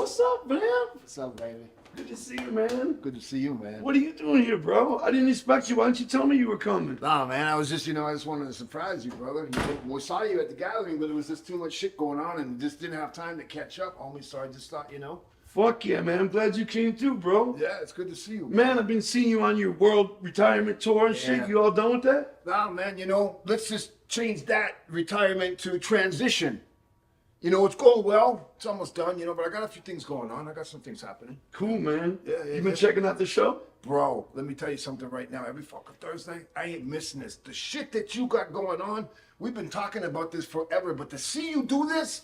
what's up, man? What's up, baby? Good to see you, man. Good to see you, man. What are you doing here, bro? I didn't expect you. Why didn't you tell me you were coming? Nah, man, I was just, I just wanted to surprise you, brother. We saw you at the gathering, but there was just too much shit going on and just didn't have time to catch up, homie, so I just thought, Fuck yeah, man. I'm glad you came through, bro. Yeah, it's good to see you. Man, I've been seeing you on your world retirement tour and shit. You all done with that? Nah, man, let's just change that retirement to transition. It's going well. It's almost done, but I got a few things going on. I got some things happening. Cool, man. Yeah, you been checking out the show? Bro, let me tell you something right now. Every fucking Thursday, I ain't missing this. The shit that you got going on, we've been talking about this forever, but to see you do this,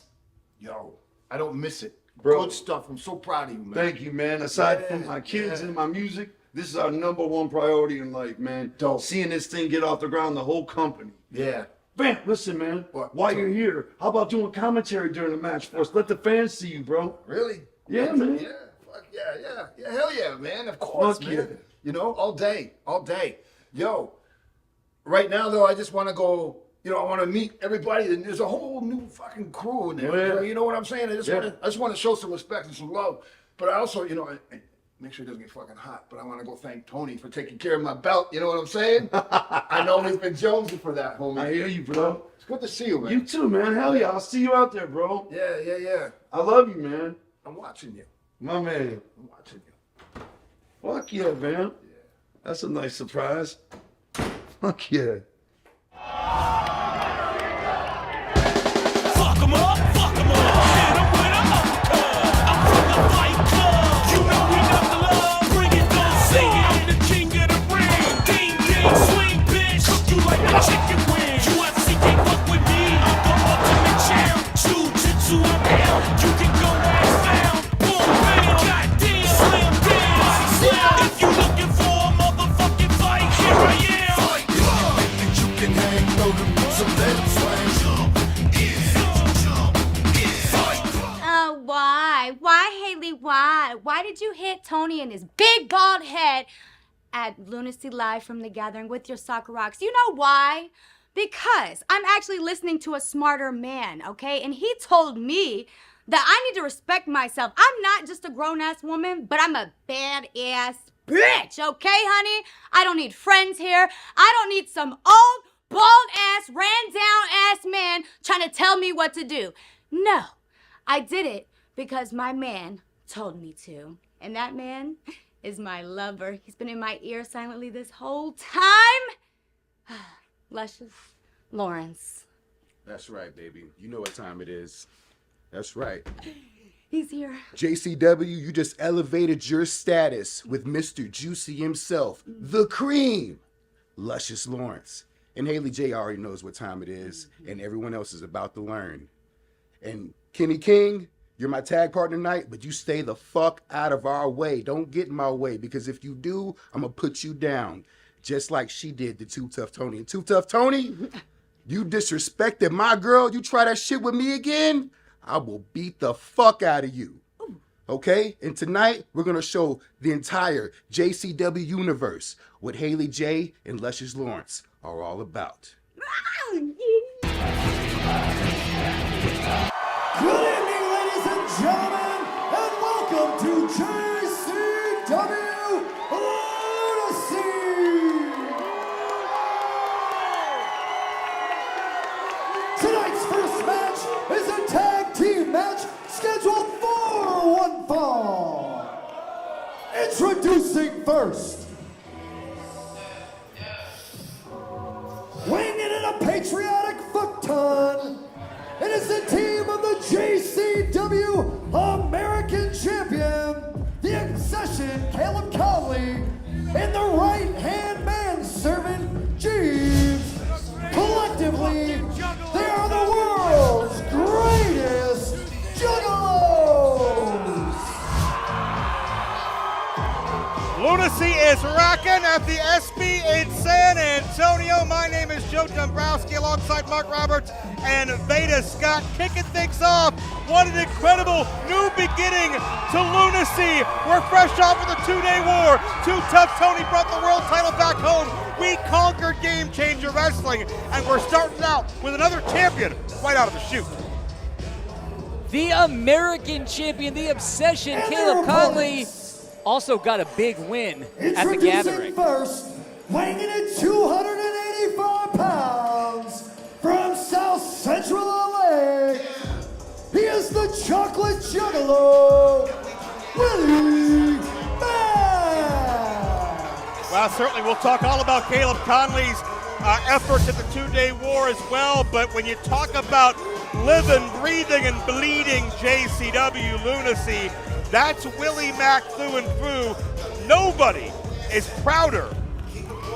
I don't miss it. Bro. Good stuff. I'm so proud of you, man. Thank you, man. Aside from my kids and my music, this is our #1 priority in life, man. Dope. Seeing this thing get off the ground, the whole company. Yeah. Bam, listen, man. What? While you're here, how about doing commentary during the match for us? Let the fans see you, bro. Really? Yeah, man. Yeah. Fuck yeah. Yeah, hell yeah, man. Of course, Fuck man. yeah. All day. Yo, right now, though, I just want to go, I want to meet everybody, and there's a whole new fucking crew in there. Oh, yeah. You know what I'm saying? I just want to show some respect and some love. But I also, I make sure it doesn't get fucking hot, but I want to go thank Tony for taking care of my belt. You know what I'm saying? I know he's been jonesing for that, homie. I hear you, bro. It's good to see you, man. You too, man. Hell yeah. I'll see you out there, bro. Yeah. I love you, man. I'm watching you. My man. I'm watching you. Fuck yeah, man. That's a nice surprise. Fuck yeah. Fuck 'em up, fuck 'em up. Hit 'em with a uppercut. I'm from the Fight Club. You know we got the love. Bring it, don't say it. I'm the king of the ring. Ding, ding, swing, bitch. Cook you like a chicken wing. UFC can't fuck with me. I'm the ultimate champ. Jiu-jitsu, I'm down. You can go ass down. Boom, bam, goddamn, slam, damn. Body slam. If you looking for a motherfucking fight, here I am. Fight Club. Think you can hang low to so let 'em swing. Why, Haley, why? Why did you hit Tony in his big bald head at Lunacy Live from the Gathering with your soccer rocks? You know why? Because I'm actually listening to a smarter man, okay? And he told me that I need to respect myself. I'm not just a grown-ass woman, but I'm a badass bitch, okay, honey? I don't need friends here. I don't need some old, bald-ass, ran-down-ass man trying to tell me what to do. No, I did it because my man told me to. And that man is my lover. He's been in my ear silently this whole time. Luscious Lawrence. That's right, baby. You know what time it is. That's right. He's here. JCW, you just elevated your status with Mr. Juicy himself, the cream, Luscious Lawrence. And Haley J already knows what time it is, and everyone else is about to learn. And Kenny King, you're my tag partner tonight, but you stay the fuck out of our way. Don't get in my way, because if you do, I'm gonna put you down. Just like she did to Too Tough Tony. And Too Tough Tony, you disrespected my girl. You try that shit with me again, I will beat the fuck out of you. Okay? And tonight, we're gonna show the entire JCW universe what Haley J and Luscious Lawrence are all about. Good evening, ladies and gentlemen, and welcome to JCW Lunacy! Tonight's first match is a tag team match scheduled for one fall. Introducing first, weighing in at a patriotic fuck ton, it is the team of the JCW American Champion, the Accession Caleb Conley, and the right-hand manservant Jeeves. Collectively, they are the world's greatest Juggalos! Lunacy is rocking at the SB in San Antonio. My name is Joe Dombrowski alongside Mark Roberts and Veda Scott, kicking things off. What an incredible new beginning to Lunacy. We're fresh off of the two-day war. Too Tough Tony brought the world title back home. We conquered Game Changer Wrestling, and we're starting out with another champion right out of the chute. the American champion, the Obsession, And Caleb their Conley, opponents. also got a big win at the Introducing Gathering. first, weighing in at 285 pounds, from South Central LA, he is the Chocolate Juggalo, Willie Mack. Well, certainly we'll talk all about Caleb Conley's efforts at the two-day war as well, but when you talk about living, breathing, and bleeding JCW Lunacy, that's Willie Mack through and through. Nobody is prouder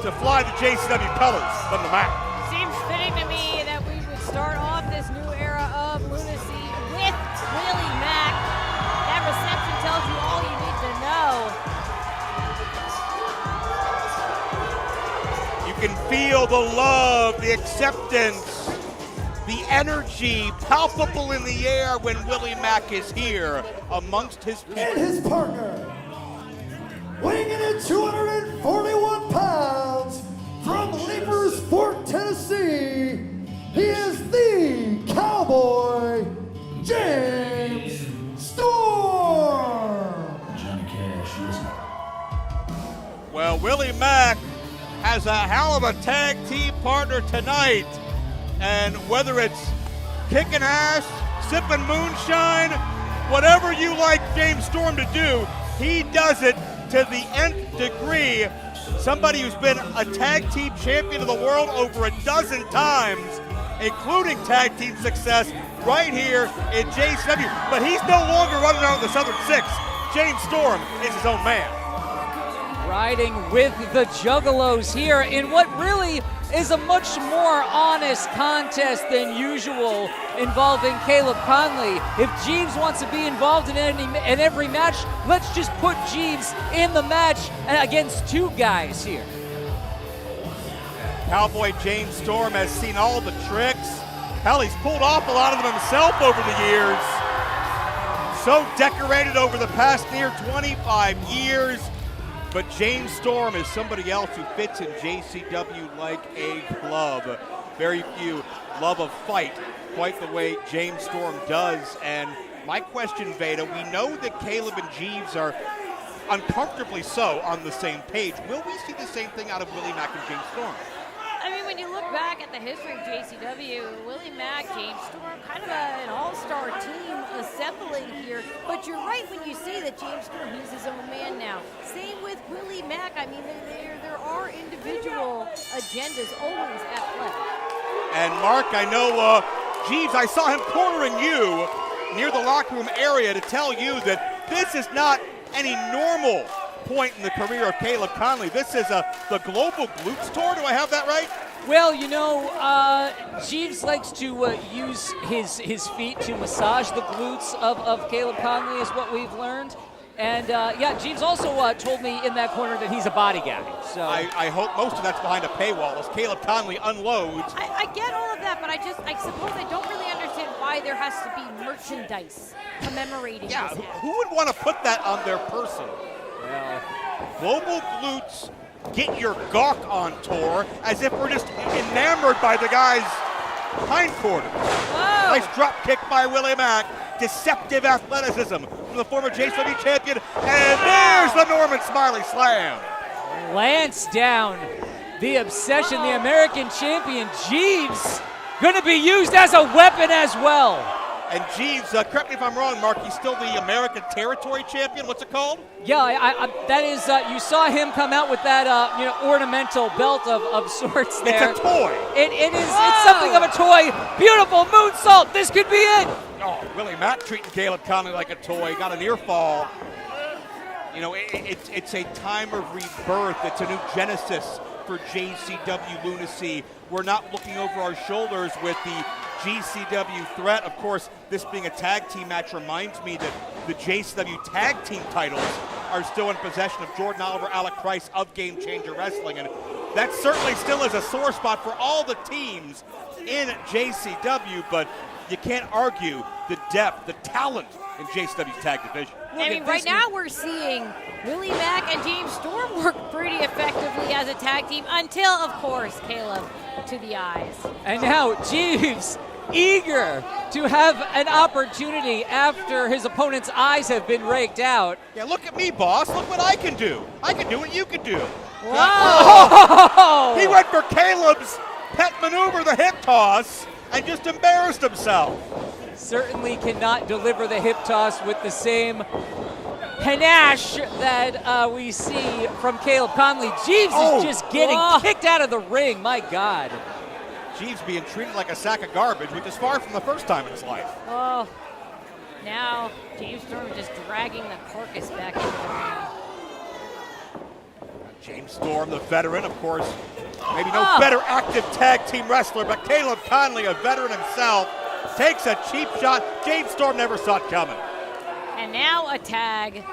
to fly the JCW colors than the Mack. Seems fitting to me that we would start off this new era of Lunacy with Willie Mack. That reception tells you all you need to know. You can feel the love, the acceptance, the energy palpable in the air when Willie Mack is here amongst his And people. his partner, weighing in at 241 pounds, from Leapers Fort, Tennessee, he is the Cowboy, James Storm. Well, Willie Mack has a hell of a tag team partner tonight. And whether it's kicking ass, sipping moonshine, whatever you like James Storm to do, he does it to the nth degree. Somebody who's been a tag team champion of the world over a dozen times, including tag team success right here in JCW. But he's no longer running around with the Southern Six. James Storm is his own man. Riding with the Juggalos here in what really is a much more honest contest than usual involving Caleb Conley. If Jeeves wants to be involved in every match, let's just put Jeeves in the match against two guys here. Cowboy James Storm has seen all the tricks. Hell, he's pulled off a lot of them himself over the years. So decorated over the past near 25 years. But James Storm is somebody else who fits in JCW like a glove. Very few love a fight quite the way James Storm does. And my question, Veda, we know that Caleb and Jeeves are uncomfortably so on the same page. Will we see the same thing out of Willie Mack and James Storm? I mean, when you look back at the history of JCW, Willie Mack, James Storm, kind of an all-star team assembling here. But you're right when you say that James Storm, he's his own man now. Same with Willie Mack. I mean, there are individual agendas always at play. And Mark, I know, Jeeves, I saw him cornering you near the locker room area to tell you that this is not any normal point in the career of Caleb Conley. This is the Global Glutes Tour. Do I have that right? Well, you know, Jeeves likes to use his feet to massage the glutes of Caleb Conley, is what we've learned. And yeah, Jeeves also told me in that corner that he's a body guy. So I hope most of that's behind a paywall as Caleb Conley unloads. I get all of that, but I suppose I don't really understand why there has to be merchandise commemorating Yeah, this who would want to put that on their person? well, Global Glutes Get Your Gawk on tour, as if we're just enamored by the guy's hindquarters. Whoa. Nice drop kick by Willie Mack. Deceptive athleticism from the former JCW champion. And there's the Norman Smiley slam. Lance down. The Obsession, the American champion, Jeeves, going to be used as a weapon as well. And Jeeves, correct me if I'm wrong, Mark, he's still the American Territory champion. What's it called? Yeah, that is, you saw him come out with that, ornamental belt of sorts there. It's a toy. It's something of a toy. Beautiful moonsault. This could be it. Oh, Willie Mack treating Caleb Conley like a toy. Got an ear fall. You know, it's a time of rebirth. It's a new genesis for JCW Lunacy. We're not looking over our shoulders with the GCW threat. Of course, this being a tag team match reminds me that the JCW tag team titles are still in possession of Jordan Oliver, Alec Price of Game Changer Wrestling. And that certainly still is a sore spot for all the teams in JCW, but you can't argue the depth, the talent in JCW's tag division. I mean, right now we're seeing Willie Mack and James Storm work pretty effectively as a tag team until, of course, Caleb to the eyes. And now Jeeves eager to have an opportunity after his opponent's eyes have been raked out. Yeah, look at me, boss. Look what I can do. I can do what you can do. Whoa! He went for Caleb's pet maneuver, the hip toss, and just embarrassed himself. Certainly cannot deliver the hip toss with the same panache that we see from Caleb Conley. Jeeves is just getting kicked out of the ring. My God. Jeeves being treated like a sack of garbage, which is far from the first time in his life. Oh, now James Storm just dragging the carcass back into the ring. James Storm, the veteran, of course, maybe no better active tag team wrestler, but Caleb Conley, a veteran himself, takes a cheap shot. James Storm never saw it coming. And now a tag.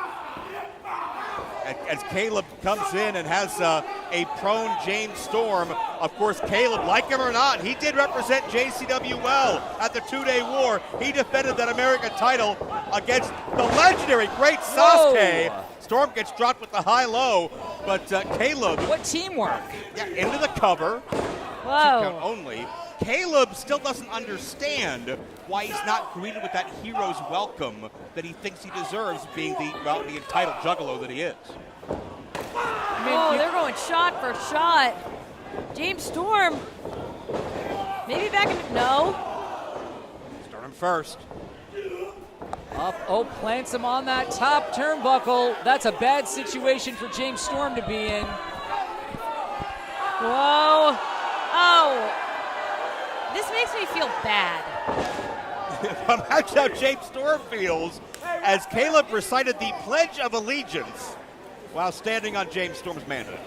As Caleb comes in and has a prone James Storm, of course, Caleb, like him or not, he did represent JCW well at the 2-day war. He defended that American title against the legendary great Sasuke. Whoa. Storm gets dropped with the high-low, but Caleb... What teamwork? Yeah, into the cover. Whoa. Count only. Caleb still doesn't understand why he's not greeted with that hero's welcome that he thinks he deserves, being the entitled Juggalo that he is. Oh, they're going shot for shot. James Storm. Maybe back in. No. Storm first. Up, plants him on that top turnbuckle. That's a bad situation for James Storm to be in. Whoa. Oh. This makes me feel bad. Imagine how James Storm feels as Caleb recited the Pledge of Allegiance while standing on James Storm's manhood.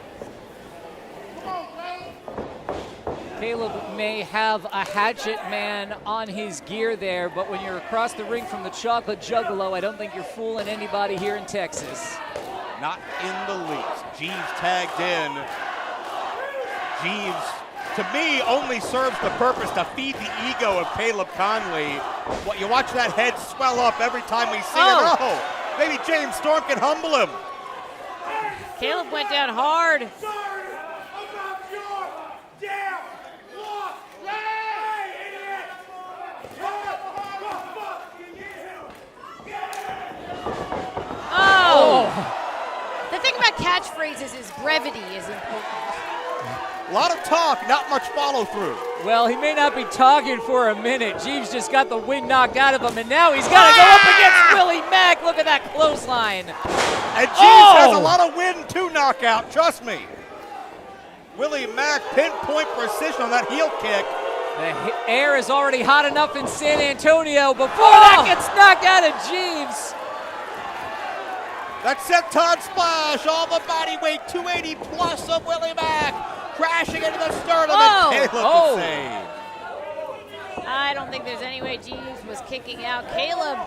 Caleb may have a hatchet man on his gear there, but when you're across the ring from the Chocolate Juggalo, I don't think you're fooling anybody here in Texas. Not in the least. Jeeves tagged in. Jeeves, to me, only serves the purpose to feed the ego of Caleb Conley. Well, you watch that head swell up every time we see it. Oh, maybe James Storm can humble him. Caleb went down hard. The thing about catchphrases is brevity is important. A lot of talk, not much follow through. Well, he may not be talking for a minute. Jeeves just got the wind knocked out of him, and now he's got to go up against Willie Mack. Look at that clothesline. And Jeeves has a lot of wind to knock out, trust me. Willie Mack, pinpoint precision on that heel kick. The air is already hot enough in San Antonio before that gets knocked out of Jeeves. That senton splash, all the body weight, 280 plus of Willie Mack, crashing into the sternum, and Caleb the save. I don't think there's any way Jeeves was kicking out. Caleb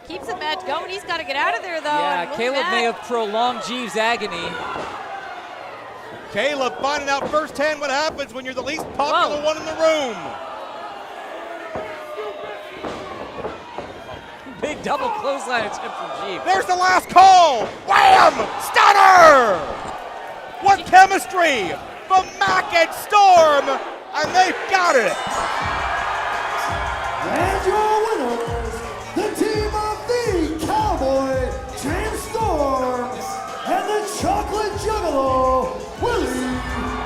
keeps the match going. He's got to get out of there, though. Yeah, Caleb may have prolonged Jeeves' agony. Caleb finding out firsthand what happens when you're the least popular one in the room. Big double clothesline attempt from Jeeves. There's the last call. Wham! Stunner! What chemistry from Mack and Storm, and they've got it. And your winners, the team of the Cowboy, James Storm, and the Chocolate Juggalo, Willie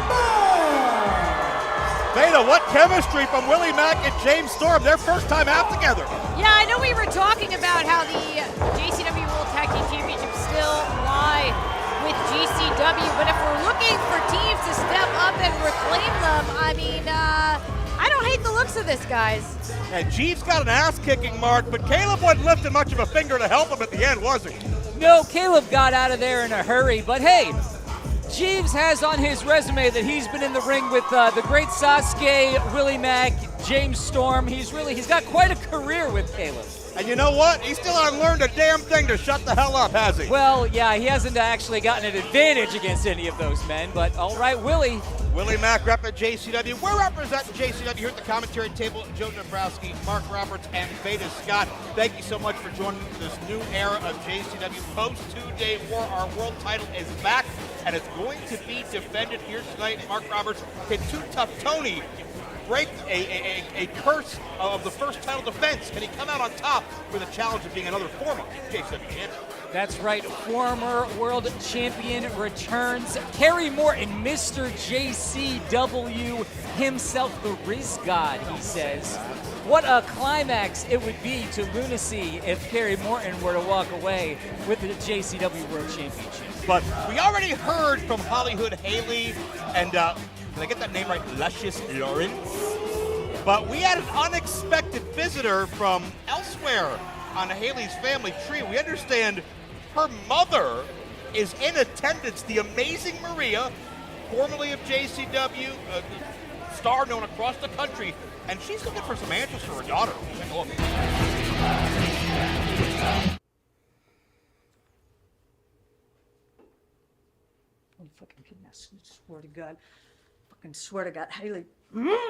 Mack. Veda, what chemistry from Willie Mack and James Storm, their first time out together. Yeah, I know we were talking about how the JCW World Tag Team Championships still lie with GCW, but if we're looking for teams to step up and reclaim them, I mean, I don't hate the looks of this, guys. And Jeeves got an ass-kicking, Mark, but Caleb wasn't lifting much of a finger to help him at the end, was he? No, Caleb got out of there in a hurry, but hey, Jeeves has on his resume that he's been in the ring with the great Sasuke, Willie Mack, James Storm. He's got quite a career with Caleb. And you know what? He still hasn't learned a damn thing to shut the hell up, has he? Well, yeah, he hasn't actually gotten an advantage against any of those men, but all right, Willie. Willie Mack representing JCW. We're representing JCW here at the commentary table. Joe Dombrowski, Mark Roberts, and Veda Scott. Thank you so much for joining this new era of JCW. Post 2-day war, our world title is back, and it's going to be defended here tonight. Mark Roberts, can Too Tough Tony break a curse of the first title defense? Can he come out on top with a challenge of being another former JCW champion? That's right, former world champion returns. Kerry Morton, Mr. JCW himself, the Riz God, he says. What a climax it would be to Lunacy if Kerry Morton were to walk away with the JCW World Championship. But we already heard from Hollywood Haley and, did I get that name right? Luscious Lawrence? But we had an unexpected visitor from elsewhere on Haley's family tree. We understand her mother is in attendance, the amazing Maria, formerly of JCW, a star known across the country, and she's looking for some answers for her daughter. Take a look. I'm fucking kidding. I swear to God. Fucking swear to God. Haley,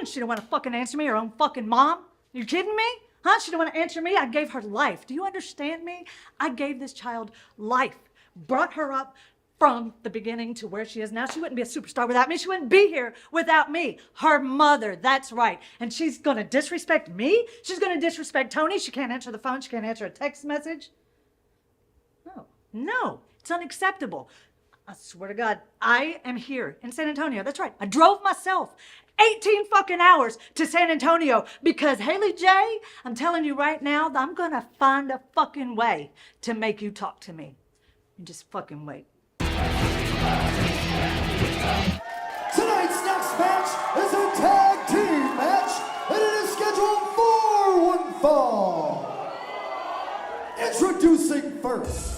she don't want to fucking answer me, her own fucking mom? You kidding me? Huh? She don't want to answer me? I gave her life. Do you understand me? I gave this child life. Brought her up from the beginning to where she is now. She wouldn't be a superstar without me. She wouldn't be here without me. Her mother, that's right. And she's going to disrespect me? She's going to disrespect Tony? She can't answer the phone. She can't answer a text message? No, it's unacceptable. I swear to God, I am here in San Antonio. That's right. I drove myself 18 fucking hours to San Antonio because Haley J, I'm telling you right now, I'm going to find a fucking way to make you talk to me. You just fucking wait. Tonight's next match is a tag team match, and it is scheduled for one fall. Introducing first,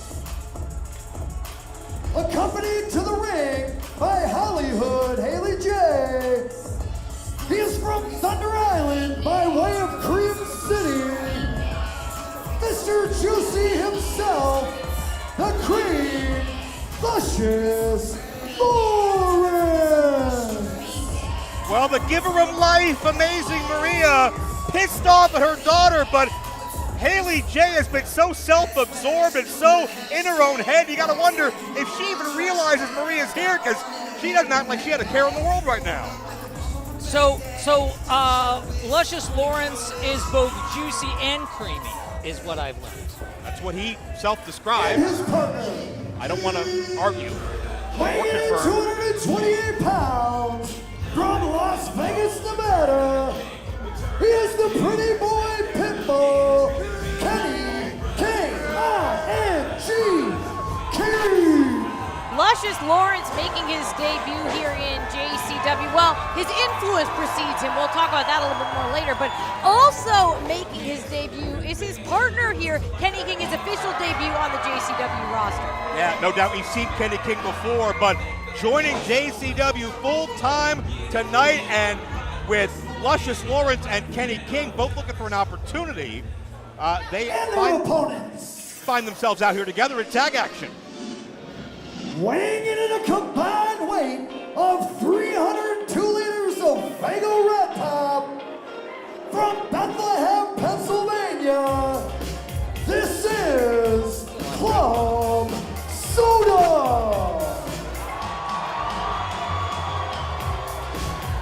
accompanied to the ring by Hollywood Haley J. He is from Thunder Island by way of Cream City. Mr. Juicy himself, the Cream, Luscious Lawrence. Well, the giver of life, amazing Maria, pissed off at her daughter, but Haley J has been so self-absorbed and so in her own head, you gotta wonder if she even realizes Maria's here, because she doesn't act like she had a care in the world right now. So Luscious Lawrence is both juicy and creamy, is what I've learned. That's what he self-described. His partner, I don't want to argue. weighing in at 228 pounds, from Las Vegas, Nevada, he is the pretty boy Pitbull, Kenny K-I-N-G. Luscious Lawrence making his debut here in JCW. Well, his influence precedes him. We'll talk about that a little bit more later. But also making his debut is his partner here, Kenny King, his official debut on the JCW roster. Yeah, no doubt we've seen Kenny King before, but joining JCW full-time tonight, and with Luscious Lawrence and Kenny King both looking for an opportunity, they find themselves out here together in tag action. Weighing in at a combined weight of 302 liters of Fago Red Top, from Bethlehem, Pennsylvania, this is Club Soda.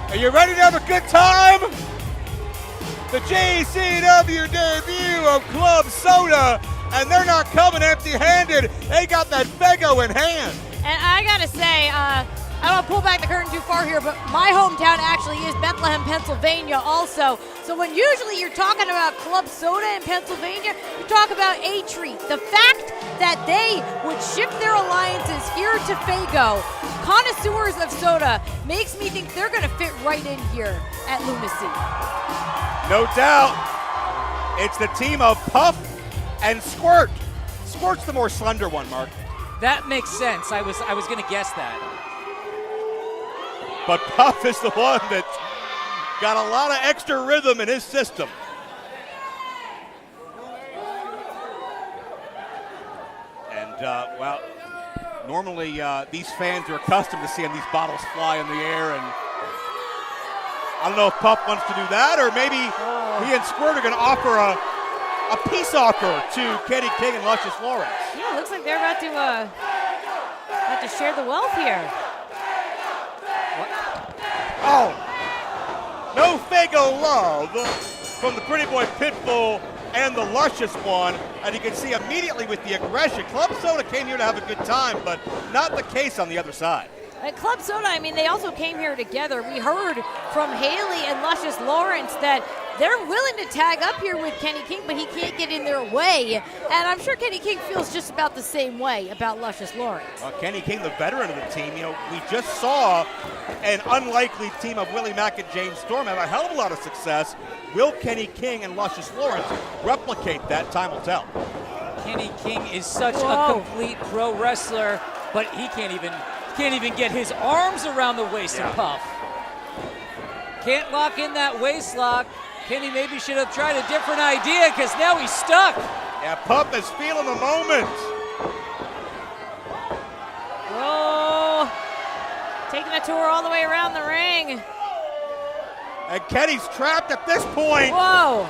Are you ready to have a good time? The JCW debut of Club Soda, and they're not coming empty-handed. They got that Fago in hand. And I gotta say, I don't want to pull back the curtain too far here, but my hometown actually is Bethlehem, Pennsylvania also. So when usually you're talking about Club Soda in Pennsylvania, you talk about a treat. The fact that they would shift their alliances here to Fago, connoisseurs of soda, makes me think they're gonna fit right in here at Lunacy. No doubt. It's the team of Puff and Squirt. Squirt's the more slender one, Mark. That makes sense. I was gonna guess that. But Puff is the one that's got a lot of extra rhythm in his system. And, well, normally these fans are accustomed to seeing these bottles fly in the air, and I don't know if Puff wants to do that, or maybe he and Squirt are going to offer a peace offer to Kenny King and Luscious Lawrence. Yeah, looks like they're about to share the wealth here. Oh, No Fago love from the Pretty Boy Pitbull and the Luscious One. And you can see immediately with the aggression, Club Soda came here to have a good time, but not the case on the other side. At Club Soda, I mean, they also came here together. We heard from Haley and Luscious Lawrence that they're willing to tag up here with Kenny King, but he can't get in their way. And I'm sure Kenny King feels just about the same way about Luscious Lawrence. Well, Kenny King, the veteran of the team, you know, we just saw an unlikely team of Willie Mack and James Storm have a hell of a lot of success. Will Kenny King and Luscious Lawrence replicate that? Time will tell. Kenny King is such a complete pro wrestler, but he can't even get his arms around the waist of Puff. Can't lock in that waist lock. Kenny maybe should have tried a different idea because now he's stuck. Yeah, Puff is feeling the moment. Whoa. Taking a tour all the way around the ring. And Kenny's trapped at this point. Whoa.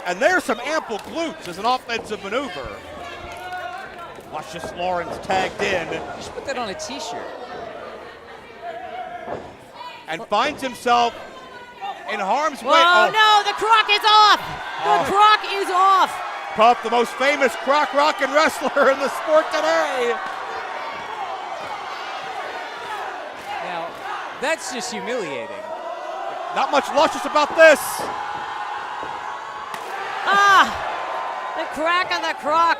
And there's some ample glutes as an offensive maneuver. Luscious Lawrence tagged in. You should put that on a t-shirt. And finds himself in harm's way. Whoa, no, the croc is off. The croc is off. Puff, the most famous croc rockin' wrestler in the sport today. Now, that's just humiliating. Not much luscious about this. The crack on the croc.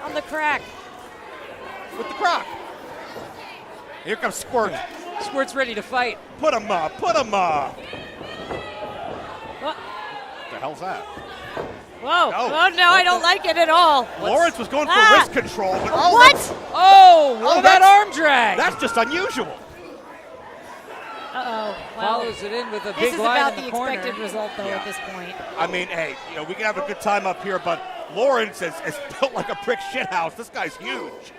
On the crack. With the croc. Here comes Squirt. Squirt's ready to fight. Put him up, put him up. What the hell's that? Whoa. No. Oh, no, I don't like it at all. Lawrence was going for wrist control. But What? That arm drag. That's just unusual. Uh-oh. Well, Follows it in with a this big is line about in the the corner. expected result, though, Yeah. at this point. I mean, hey, you know, we can have a good time up here, but Lawrence is built like a brick shithouse. This guy's huge.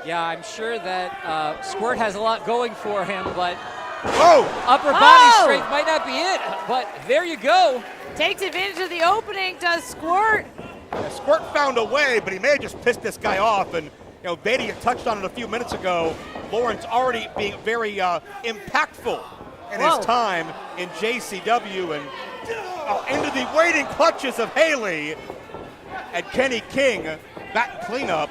Yeah, I'm sure that Squirt has a lot going for him, but upper body Oh! strength might not be it. But there you go. Takes advantage of the opening, does Squirt. Yeah, Squirt found a way, but he may have just pissed this guy off. And, you know, Veda, you touched on it a few minutes ago. Lawrence already being very impactful in his time in JCW. And into the waiting clutches of Haley and Kenny King. That cleanup.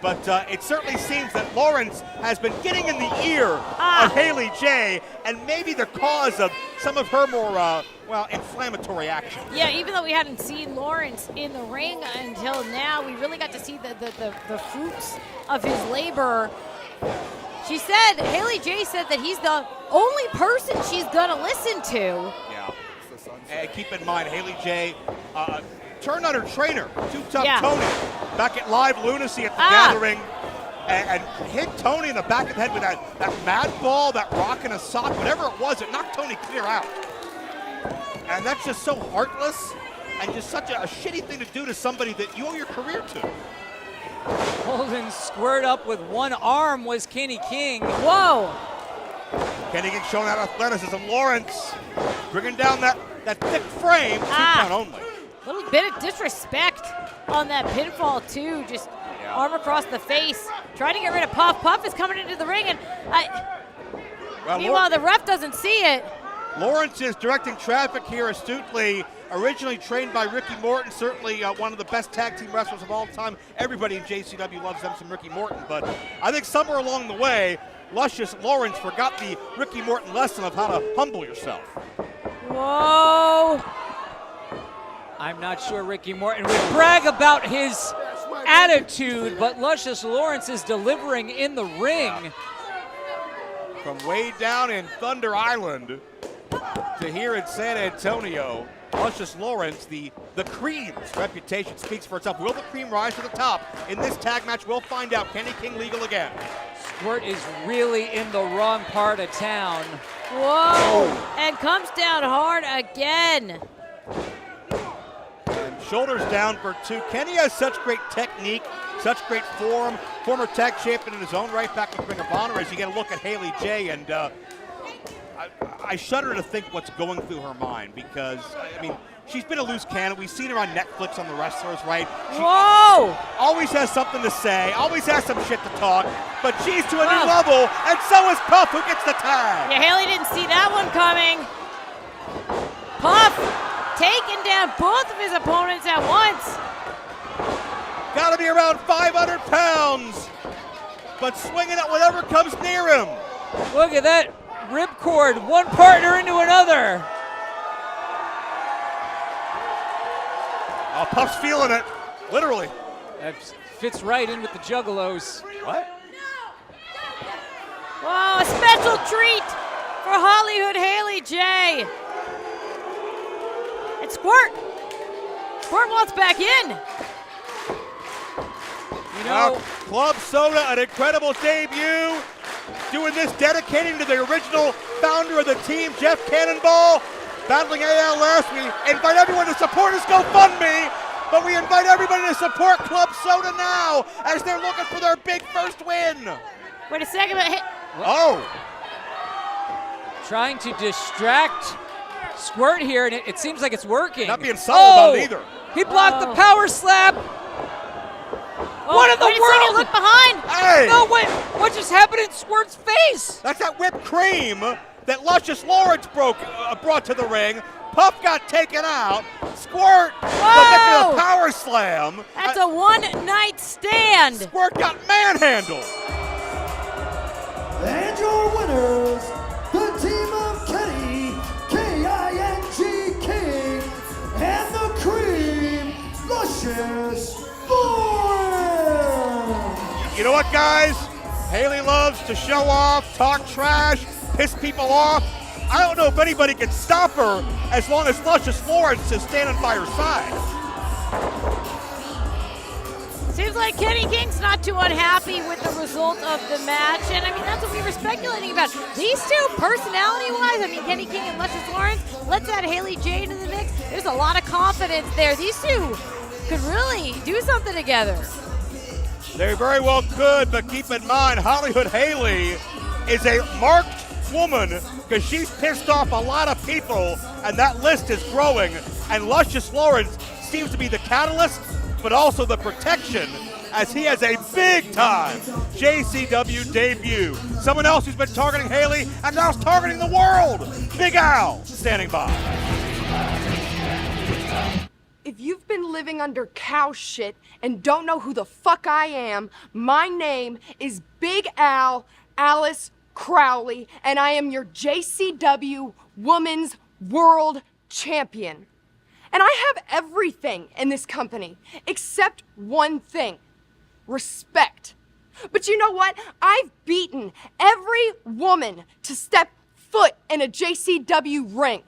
But it certainly seems that Lawrence has been getting in the ear of Haley J, and maybe the cause of some of her more, inflammatory action. Yeah, even though we hadn't seen Lawrence in the ring until now, we really got to see the fruits of his labor. She said, Haley J said that he's the only person she's gonna listen to. Yeah. And keep in mind, Haley J turned on her trainer, Too Tough Tony, back at Live Lunacy at the Gathering, and hit Tony in the back of the head with that mad ball, that rock and a sock, whatever it was, it knocked Tony clear out. And that's just so heartless and just such a shitty thing to do to somebody that you owe your career to. Holding Squirt up with one arm was Kenny King. Whoa! Kenny King showing that athleticism. Lawrence bringing down that thick frame, 2 count only. Little bit of disrespect on that pinfall, too. Just arm across the face. Trying to get rid of Puff. Puff is coming into the ring, and meanwhile, the ref doesn't see it. Lawrence is directing traffic here astutely. Originally trained by Ricky Morton, certainly one of the best tag team wrestlers of all time. Everybody in JCW loves them some Ricky Morton, but I think somewhere along the way, Luscious Lawrence forgot the Ricky Morton lesson of how to humble yourself. Whoa! I'm not sure Ricky Morton would brag about his attitude, but Luscious Lawrence is delivering in the ring. From way down in Thunder Island to here in San Antonio, Luscious Lawrence, the Cream's reputation speaks for itself. Will the Cream rise to the top in this tag match? We'll find out. Kenny King legal again. Squirt is really in the wrong part of town. Whoa! And comes down hard again. And shoulders down for 2. Kenny has such great technique, such great form. Former tag champion in his own right, back with Ring of Honor. As you get a look at Haley J, and I shudder to think what's going through her mind, because I mean, she's been a loose cannon. We've seen her on Netflix on the wrestlers, right? She always has something to say, always has some shit to talk, but she's to a new level, and so is Puff, who gets the tag. Yeah, Haley didn't see that one coming. Puff taking down both of his opponents at once. Got to be around 500 pounds, but swinging at whatever comes near him. Look at that ripcord, one partner into another. Oh, Puff's feeling it, literally. That fits right in with the Juggalos. What? Wow, a special treat for Hollywood Haley J. And Squirt. Squirt wants back in. You Now, know, Club Soda, an incredible debut. Doing this, dedicating to the original founder of the team, Jeff Cannonball, battling ALS. We invite everyone to support his GoFundMe, but we invite everybody to support Club Soda now as they're looking for their big first win. Wait a second. Oh, trying to distract Squirt here, and it seems like it's working. not being subtle about it either. He blocked the power slap. Oh, What in the wait a world? second, look behind. Hey, No, wait, what just happened in Squirt's face? that's that whipped cream that Luscious Lawrence brought to the ring. Puff got taken out. Squirt got a power slam. That's a one-night stand. Squirt got manhandled. And your winners, the team of Kenny, K-I-N-G King, and the Cream, Luscious Lawrence. You know what, guys? Haley loves to show off, talk trash, piss people off. I don't know if anybody can stop her as long as Luscious Lawrence is standing by her side. Seems like Kenny King's not too unhappy with the result of the match, and I mean, that's what we were speculating about. These two, personality-wise, I mean, Kenny King and Luscious Lawrence, let's add Haley J into the mix. There's a lot of confidence there. These two could really do something together. They very well could, but keep in mind, Hollywood Haley is a marked woman because she's pissed off a lot of people, and that list is growing. And Luscious Lawrence seems to be the catalyst, but also the protection, as he has a big-time JCW debut. Someone else who's been targeting Haley and now is targeting the world. Big Al standing by. If you've been living under cow shit and don't know who the fuck I am, my name is Big Al Alice Crowley, and I am your JCW Women's World Champion. And I have everything in this company except one thing: respect. But you know what? I've beaten every woman to step foot in a JCW ring.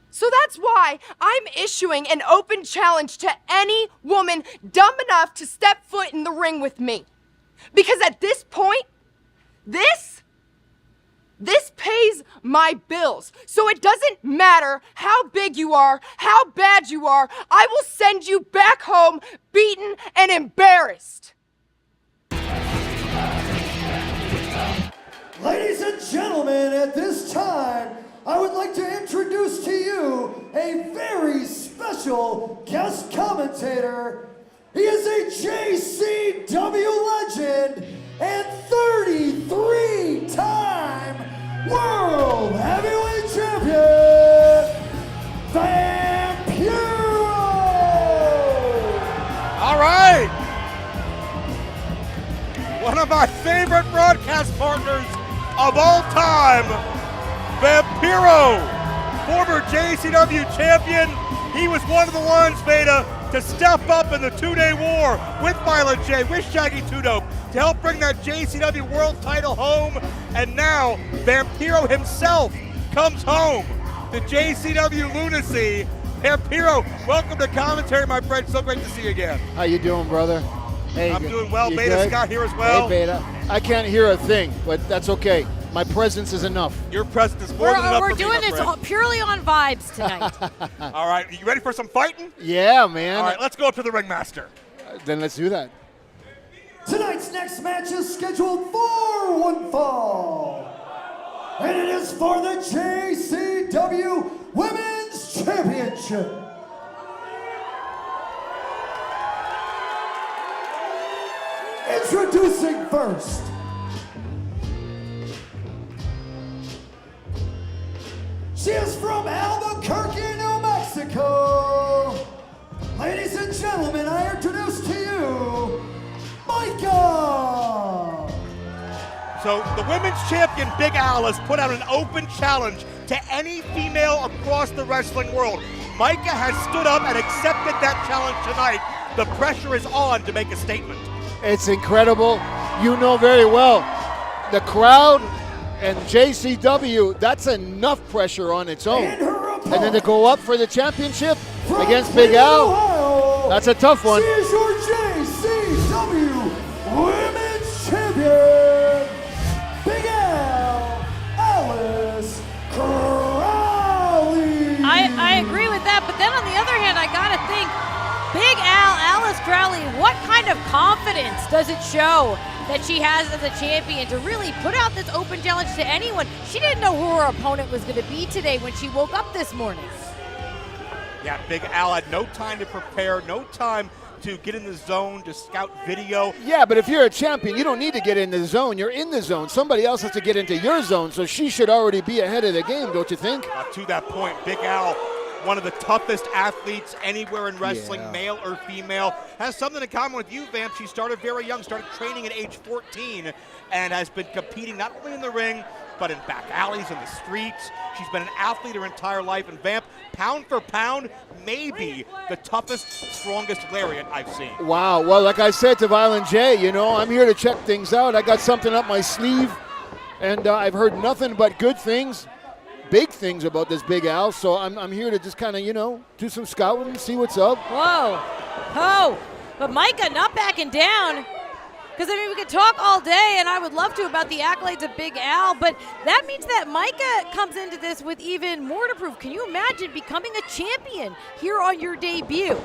So that's why I'm issuing an open challenge to any woman dumb enough to step foot in the ring with me. Because at this point, this pays my bills. So it doesn't matter how big you are, how bad you are, I will send you back home beaten and embarrassed. Ladies and gentlemen, at this time, I would like to introduce to you a very special guest commentator. He is a JCW legend and 33-time World Heavyweight Champion, Vampiro! All right. One of my favorite broadcast partners of all time, Vampiro, former JCW champion. He was one of the ones, Veda, to step up in the two-day war with Violent J, with Shaggy Two-Dope, to help bring that JCW world title home. And now, Vampiro himself comes home. The JCW Lunacy. Vampiro, welcome to commentary, my friend. So great to see you again. How you doing, brother? Hey, I'm doing well. you Beta good? Scott here as well. Hey, Beta. I can't hear a thing, but that's okay. My presence is enough. Your presence is more than enough We're for me, doing my this friend. purely on vibes tonight. All right, you ready for some fighting? Yeah, man. All right, let's go up to the ringmaster. Then let's do that. Tonight's next match is scheduled for one fall. And it is for the JCW Women's Championship. Introducing first, She is from Albuquerque, New Mexico. Ladies and gentlemen, I introduce to you, Micah. So the women's champion, Big Al, has put out an open challenge to any female across the wrestling world. Micah has stood up and accepted that challenge tonight. The pressure is on to make a statement. It's incredible. You know very well, the crowd and JCW, that's enough pressure on its own. And then to go up for the championship against Big Al, that's a tough one. She is your JCW Women's Champion, Big Al, Alice Crowley. I agree with that, but then on the other hand, I gotta think, Big Al, Alice Crowley, what kind of confidence does it show that she has as a champion to really put out this open challenge to anyone? She didn't know who her opponent was going to be today when she woke up this morning. Yeah, Big Al had no time to prepare, no time to get in the zone, to scout video. Yeah, but if you're a champion, you don't need to get in the zone. You're in the zone. Somebody else has to get into your zone, so she should already be ahead of the game, don't you think? To that point, Big Al, one of the toughest athletes anywhere in wrestling, male or female, has something in common with you, Vamp. She started very young, started training at age 14, and has been competing not only in the ring, but in back alleys, in the streets. She's been an athlete her entire life, and Vamp, pound for pound, maybe the toughest, strongest lariat I've seen. Wow. Well, like I said to Violent J, you know, I'm here to check things out. I got something up my sleeve, and I've heard nothing but good things, big things about this Big Al, so I'm here to just kind of, you know, do some scouting and see what's up. Whoa. Oh, but Micah not backing down. Because, I mean, we could talk all day, and I would love to about the accolades of Big Al, but that means that Micah comes into this with even more to prove. Can you imagine becoming a champion here on your debut?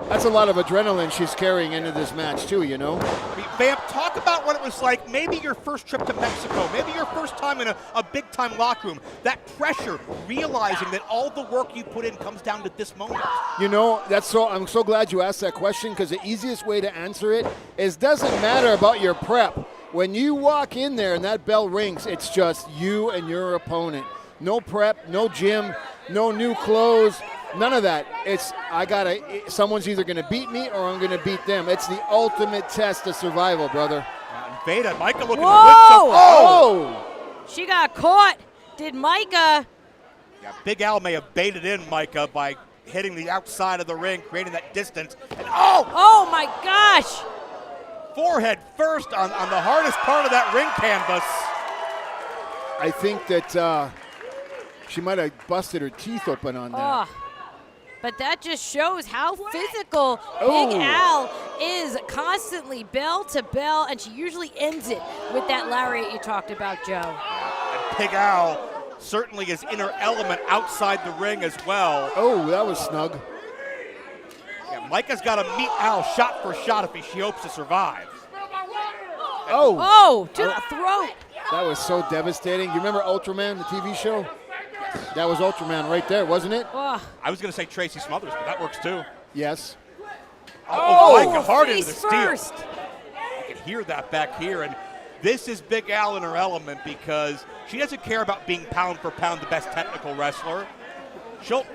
That's a lot of adrenaline she's carrying into this match, too, you know? Vamp, talk about what it was like, maybe your first trip to Mexico, maybe your first time in a big-time locker room, that pressure, realizing that all the work you put in comes down to this moment. You know, I'm so glad you asked that question, because the easiest way to answer it is doesn't matter about your prep. When you walk in there and that bell rings, it's just you and your opponent. No prep, no gym, no new clothes. None of that. Someone's either going to beat me or I'm going to beat them. It's the ultimate test of survival, brother. And Veda, Micah looking Whoa! to win some. Oh! She got caught. Did Micah? Yeah, Big Al may have baited in Micah by hitting the outside of the ring, creating that distance. And Oh my gosh! Forehead first on the hardest part of that ring canvas. I think that she might have busted her teeth open on that. But that just shows how physical Big Al is, constantly bell to bell, and she usually ends it with that lariat you talked about, Joe. And Big Al certainly is in her element outside the ring as well. Oh, that was snug. Yeah, Micah's got to meet Al shot for shot if she hopes to survive. Oh, to the throat. That was so devastating. You remember Ultraman, the TV show? That was Ultraman right there, wasn't it? I was going to say Tracy Smothers, but that works too. Yes. Micah hard into the face steel. first. You can hear that back here, and this is Big Al in her element because she doesn't care about being pound for pound the best technical wrestler. She'll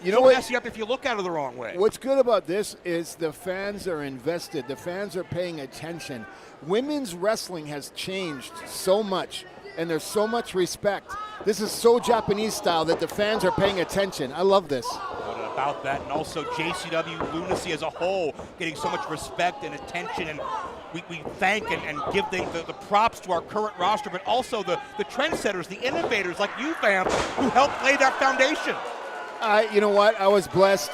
mess you up if you look at her the wrong way. What's good about this is the fans are invested. The fans are paying attention. Women's wrestling has changed so much, and there's so much respect. This is so Japanese style that the fans are paying attention. I love this. About that, and also JCW Lunacy as a whole getting so much respect and attention, and we thank and give the props to our current roster, but also the trendsetters, the innovators like you, Vamp, who helped lay that foundation. You know what? I was blessed.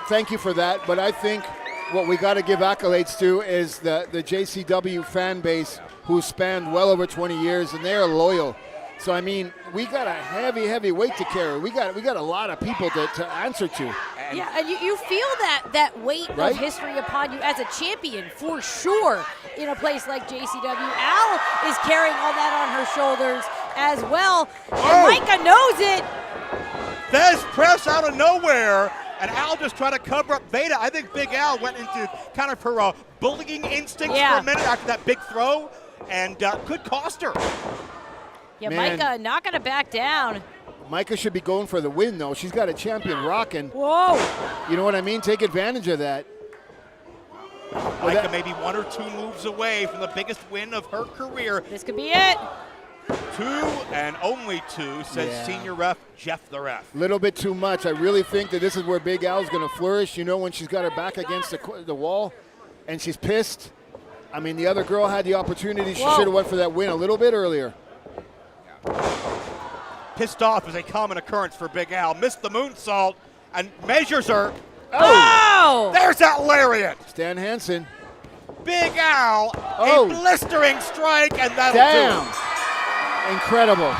Thank you for that, but I think what we got to give accolades to is the JCW fan base who spanned well over 20 years, and they are loyal. So, I mean, we got a heavy weight to carry. We got a lot of people to answer to. Yeah, and you feel that weight of history upon you as a champion, for sure, in a place like JCW. Al is carrying all that on her shoulders as well, and Micah knows it. There's press out of nowhere, and Al just tried to cover up Veda. I think Big Al went into kind of her bullying instincts for a minute after that big throw, and could cost her. Yeah, Micah not going to back down. Micah should be going for the win, though. She's got a champion rocking. Whoa! You know what I mean? Take advantage of that. Micah may be 1 or 2 moves away from the biggest win of her career. This could be it. 2 and only 2, says Yeah. senior ref Jeff the ref. Little bit too much. I really think that this is where Big Al's going to flourish. You know, when she's got her back against the wall and she's pissed. I mean, the other girl had the opportunity. She should have went for that win a little bit earlier. Pissed off is a common occurrence for Big Al. Missed the moonsault and measures her. Oh! There's that lariat. Stan Hansen. Big Al, Oh. a blistering strike, and that'll Damn. do it. Incredible.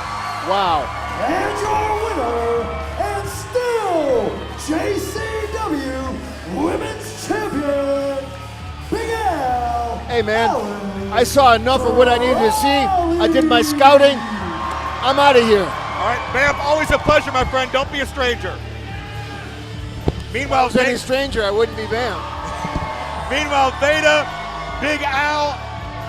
Wow. And your winner, and still JCW Women's Champion, Big Al. Hey, man, I saw enough of what I needed to see. I did my scouting. I'm out of here. All right, Bam, always a pleasure, my friend. Don't be a stranger. If I Meanwhile, was any stranger, I wouldn't be Bam. Veda, Big Al,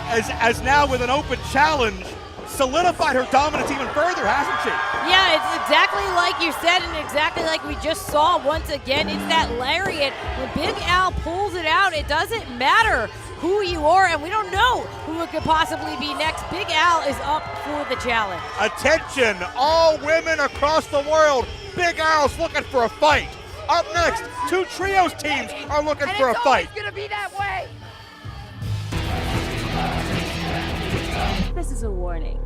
as now with an open challenge, solidified her dominance even further, hasn't she? Yeah, it's exactly like you said and exactly like we just saw once again. It's that lariat. When Big Al pulls it out, it doesn't matter who you are, and we don't know who it could possibly be next. Big Al is up for the challenge. Attention, all women across the world. Big Al's looking for a fight. Up next, 2 trios teams are looking And for a it's fight. always gonna be that way. This is a warning.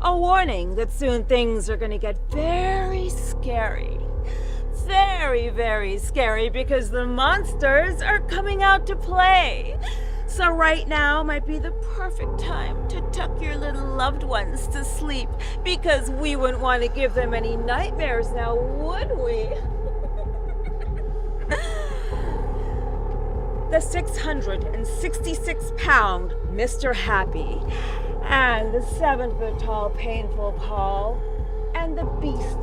A warning that soon things are going to get very scary. Very, very scary because the monsters are coming out to play. So right now might be the perfect time to tuck your little loved ones to sleep because we wouldn't want to give them any nightmares now, would we? The 666-pound Mr. Happy, and the 7-foot-tall Painful Paul, and the Beast,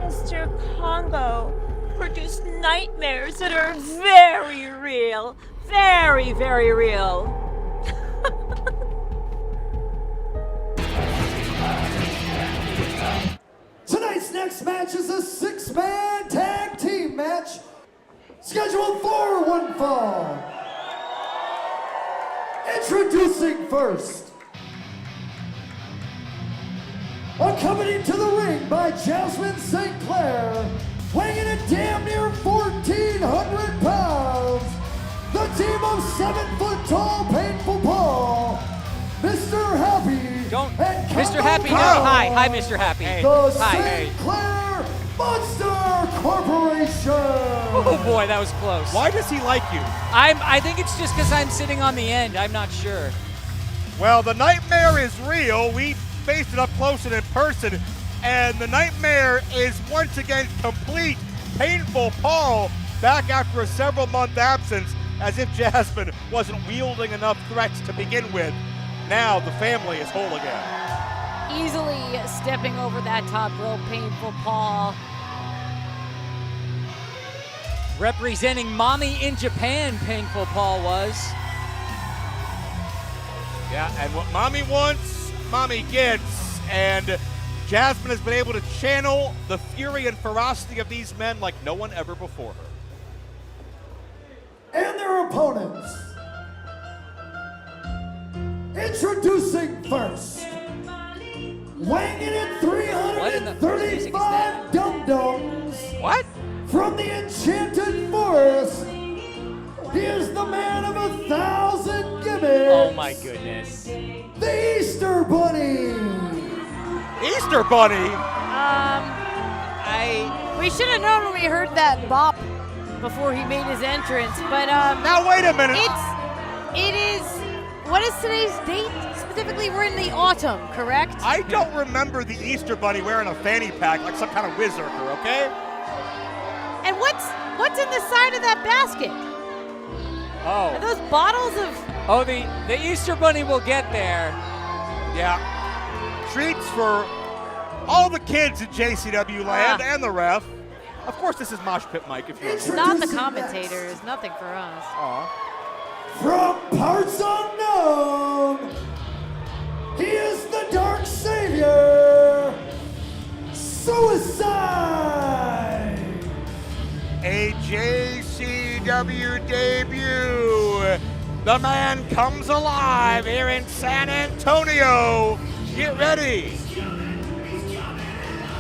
Mr. Congo, produce nightmares that are very real. Very, very real. Tonight's next match is a 6-man tag team match scheduled for one fall. Introducing first, accompanied to the ring by Jasmine St. Clair, weighing in at damn near 1,400 pounds, the team of 7-foot-tall Painful Paul, Mr. Happy. And Mr. Happy, no. Congo, Hi, Mr. Happy. The Hi. St. Clair Monster Corporation. Oh boy, that was close. Why does he like you? I think it's just because I'm sitting on the end. I'm not sure. Well, the nightmare is real. We faced it up close and in person, and the nightmare is once again complete. Painful Paul back after a several-month absence, as if Jasmine wasn't wielding enough threats to begin with. Now the family is whole again. Easily stepping over that top rope, Painful Paul. Representing Mommy in Japan, Painful Paul was. Yeah, and what Mommy wants, Mommy gets. And Jasmine has been able to channel the fury and ferocity of these men like no one ever before her. And their opponents. Introducing first, weighing in at 335 dum-dums. What? From the Enchanted Forest, he is the man of 1,000 gimmicks. Oh my goodness. The Easter Bunny. Easter Bunny? We should have known when we heard that bop before he made his entrance, but Now wait a minute. it is, what is today's date? Specifically, we're in the autumn, correct? I don't remember the Easter Bunny wearing a fanny pack like some kind of wizard, okay? And what's in the side of that basket? Are Oh. those bottles of, Oh, the Easter Bunny will get there. Yeah. Treats for all the kids at JCW land and the ref. Of course, this is Mosh Pit Mike, if you're not the commentators, nothing for us. From parts unknown, he is the Dark Savior, JCW debut. The man comes alive here in San Antonio. Get ready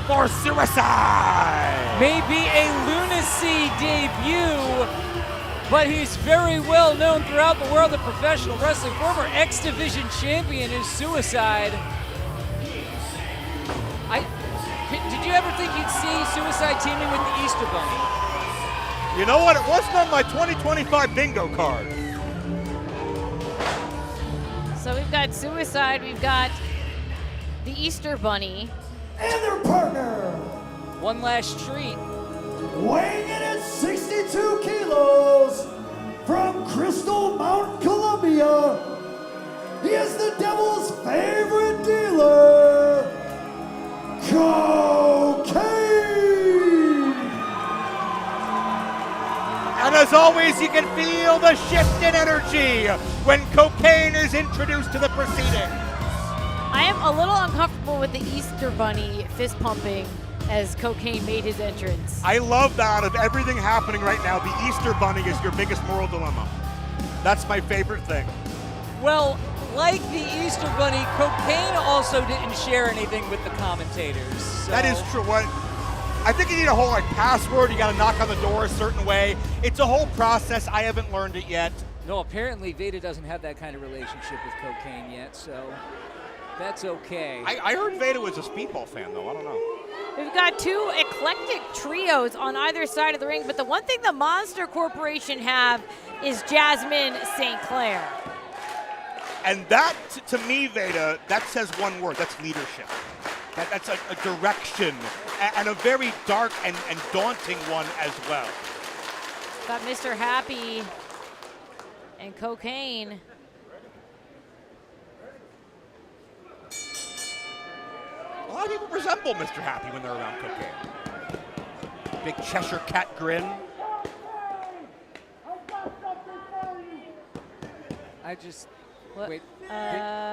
for Suicide. Maybe a Lunacy debut, but he's very well known throughout the world of professional wrestling. Former X Division champion is Suicide. Did you ever think you'd see Suicide teaming with the Easter Bunny? You know what? It wasn't on my 2025 bingo card. So we've got Suicide, we've got the Easter Bunny. And their partner, One last treat. weighing in at 62 kilos, from Crystal Mountain, Colombia, he is the Devil's favorite dealer, Cocaine! And as always, you can feel the shift in energy when Cocaine is introduced to the proceedings. I am a little uncomfortable with the Easter Bunny fist pumping as Cocaine made his entrance. I love that of everything happening right now. The Easter Bunny is your biggest moral dilemma. That's my favorite thing. Well, like the Easter Bunny, Cocaine also didn't share anything with the commentators. So. That is true. What? I think you need a whole password. You got to knock on the door a certain way. It's a whole process. I haven't learned it yet. No, apparently Veda doesn't have that kind of relationship with Cocaine yet, so that's okay. I heard Veda was a Speedball fan, though. I don't know. We've got two eclectic trios on either side of the ring, but the one thing the Monster Corporation have is Jasmine St. Clair. And that, to me, Veda, that says one word. That's leadership. That's a direction, and a very dark and daunting one as well. Got Mr. Happy and Cocaine. A lot of people resemble Mr. Happy when they're around Cocaine. Big Cheshire Cat grin. Wait.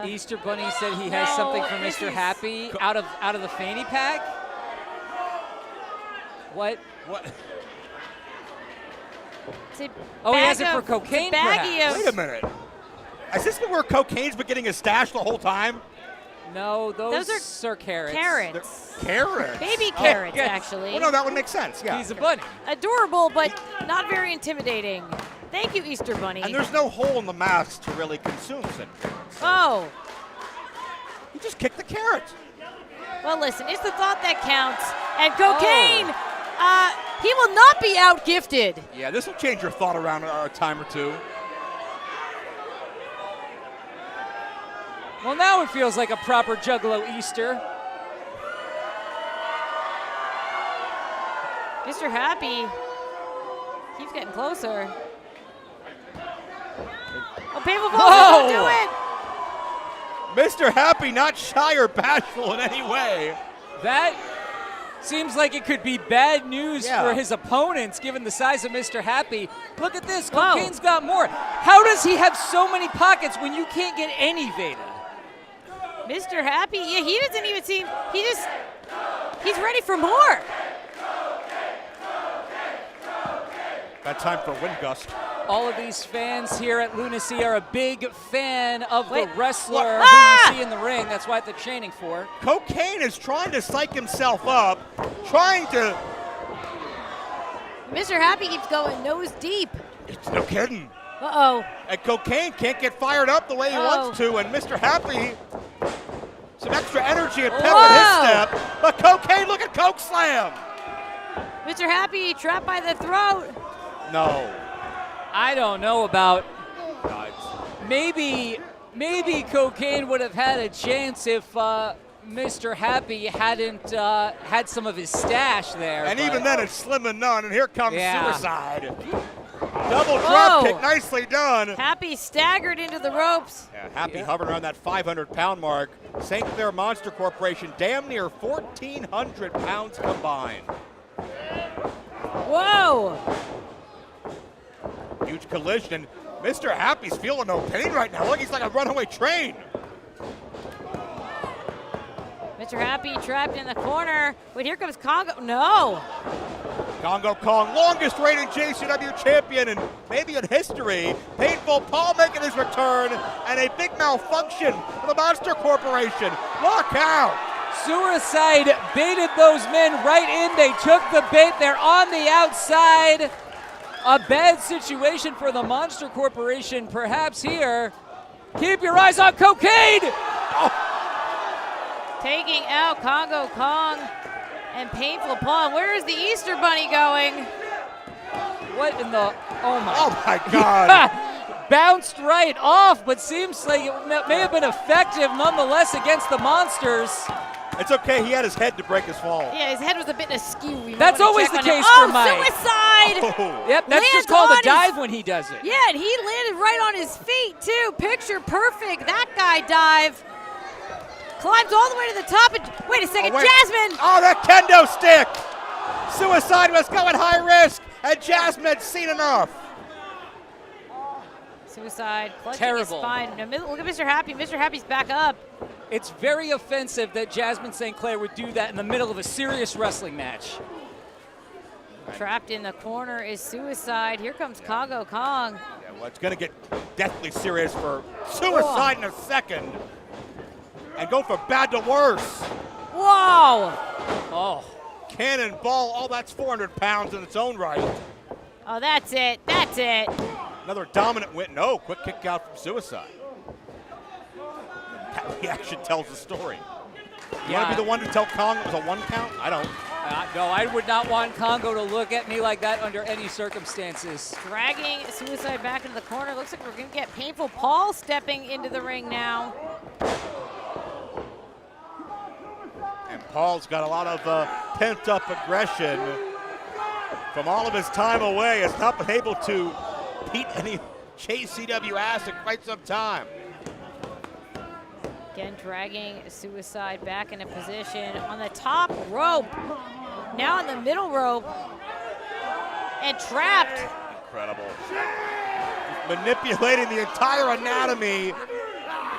Easter Bunny said he has something for Mr. Happy out of the fanny pack. What? Oh, he has it for Cocaine, perhaps. Wait a minute. Has this been where Cocaine's been getting his stash the whole time? No, those are carrots. Carrots. Carrots? Baby carrots, actually. Well, no, that would make sense, yeah. He's a bunny. Adorable, but not very intimidating. Thank you, Easter Bunny. And there's no hole in the mask to really consume said carrots. Oh. You just kick the carrot. Well, listen, it's the thought that counts. And Cocaine, he will not be out-gifted. Yeah, this will change your thought around a time or two. Well, now it feels like a proper Juggalo Easter. Mr. Happy keeps getting closer. Oh, painful fall, don't do it! Mr. Happy not shy or bashful in any way. That seems like it could be bad news for his opponents, given the size of Mr. Happy. Look at this, Cocaine's got more. How does he have so many pockets when you can't get any Veda? Mr. Happy, yeah, he doesn't even seem, he's ready for more. Got time for a wind gust. All of these fans here at Lunacy are a big fan of the wrestler who you see in the ring. That's what they're chanting for. Cocaine is trying to psych himself up, trying to... Mr. Happy keeps going nose deep. It's no kidding. Uh-oh. And Cocaine can't get fired up the way he wants to, and Mr. Happy, some extra energy and pep with his step, but Cocaine, look at Coke Slam! Mr. Happy trapped by the throat. No. I don't know about. Maybe Cocaine would have had a chance if Mr. Happy hadn't had some of his stash there. And even then, it's slim and none, and here comes Suicide. Double drop kick, nicely done. Happy staggered into the ropes. Yeah, Happy hovering around that 500-pound mark. St. Clair Monster Corporation, damn near 1,400 pounds combined. Whoa. Huge collision, and Mr. Happy's feeling no pain right now. Look, he's like a runaway train. Mr. Happy trapped in the corner. Wait, here comes Congo. No. Congo Kong, longest reigning JCW champion and maybe in history. Painful Paul making his return, and a big malfunction for the Monster Corporation. Look out! Suicide baited those men right in. They took the bait. They're on the outside. A bad situation for the Monster Corporation perhaps here. Keep your eyes on cocaine! Taking out Congo Kong and Painful Paul. Where is the Easter Bunny going? What in the, oh my. Oh my God. Bounced right off, but seems like it may have been effective nonetheless against the Monsters. It's okay, he had his head to break his fall. Yeah, his head was a bit askew. That's always the case for for Mike. Suicide! Oh. Yep, that's Lands just called a on dive his- when he does it. Yeah, and he landed right on his feet, too. Picture perfect. That guy dive. Climbs all the way to the top. And, wait a second, wait. Jasmine! Oh, that kendo stick! Suicide was going high risk, and Jasmine's seen enough. Suicide, clutching Terrible. his spine. Now, look at Mr. Happy. Mr. Happy's back up. It's very offensive that Jasmine St. Clair would do that in the middle of a serious wrestling match. Trapped in the corner is Suicide. Here comes Congo Kong. Yeah, well, it's going to get deathly serious for Suicide in a second. And go from bad to worse. Whoa! Oh. Cannonball, oh, that's 400 pounds in its own right. Oh, that's it. That's it. Another dominant win. No, quick kick out from Suicide. That reaction tells the story. You want to be the one to tell Kong it was a 1 count? I don't. No, I would not want Congo to look at me like that under any circumstances. Dragging Suicide back into the corner. Looks like we're going to get Painful Paul stepping into the ring now. And Paul's got a lot of pent-up aggression from all of his time away. Has not been able to beat any JCW ass in quite some time. Again, dragging Suicide back into position on the top rope. Now on the middle rope. And trapped. Incredible. Manipulating the entire anatomy.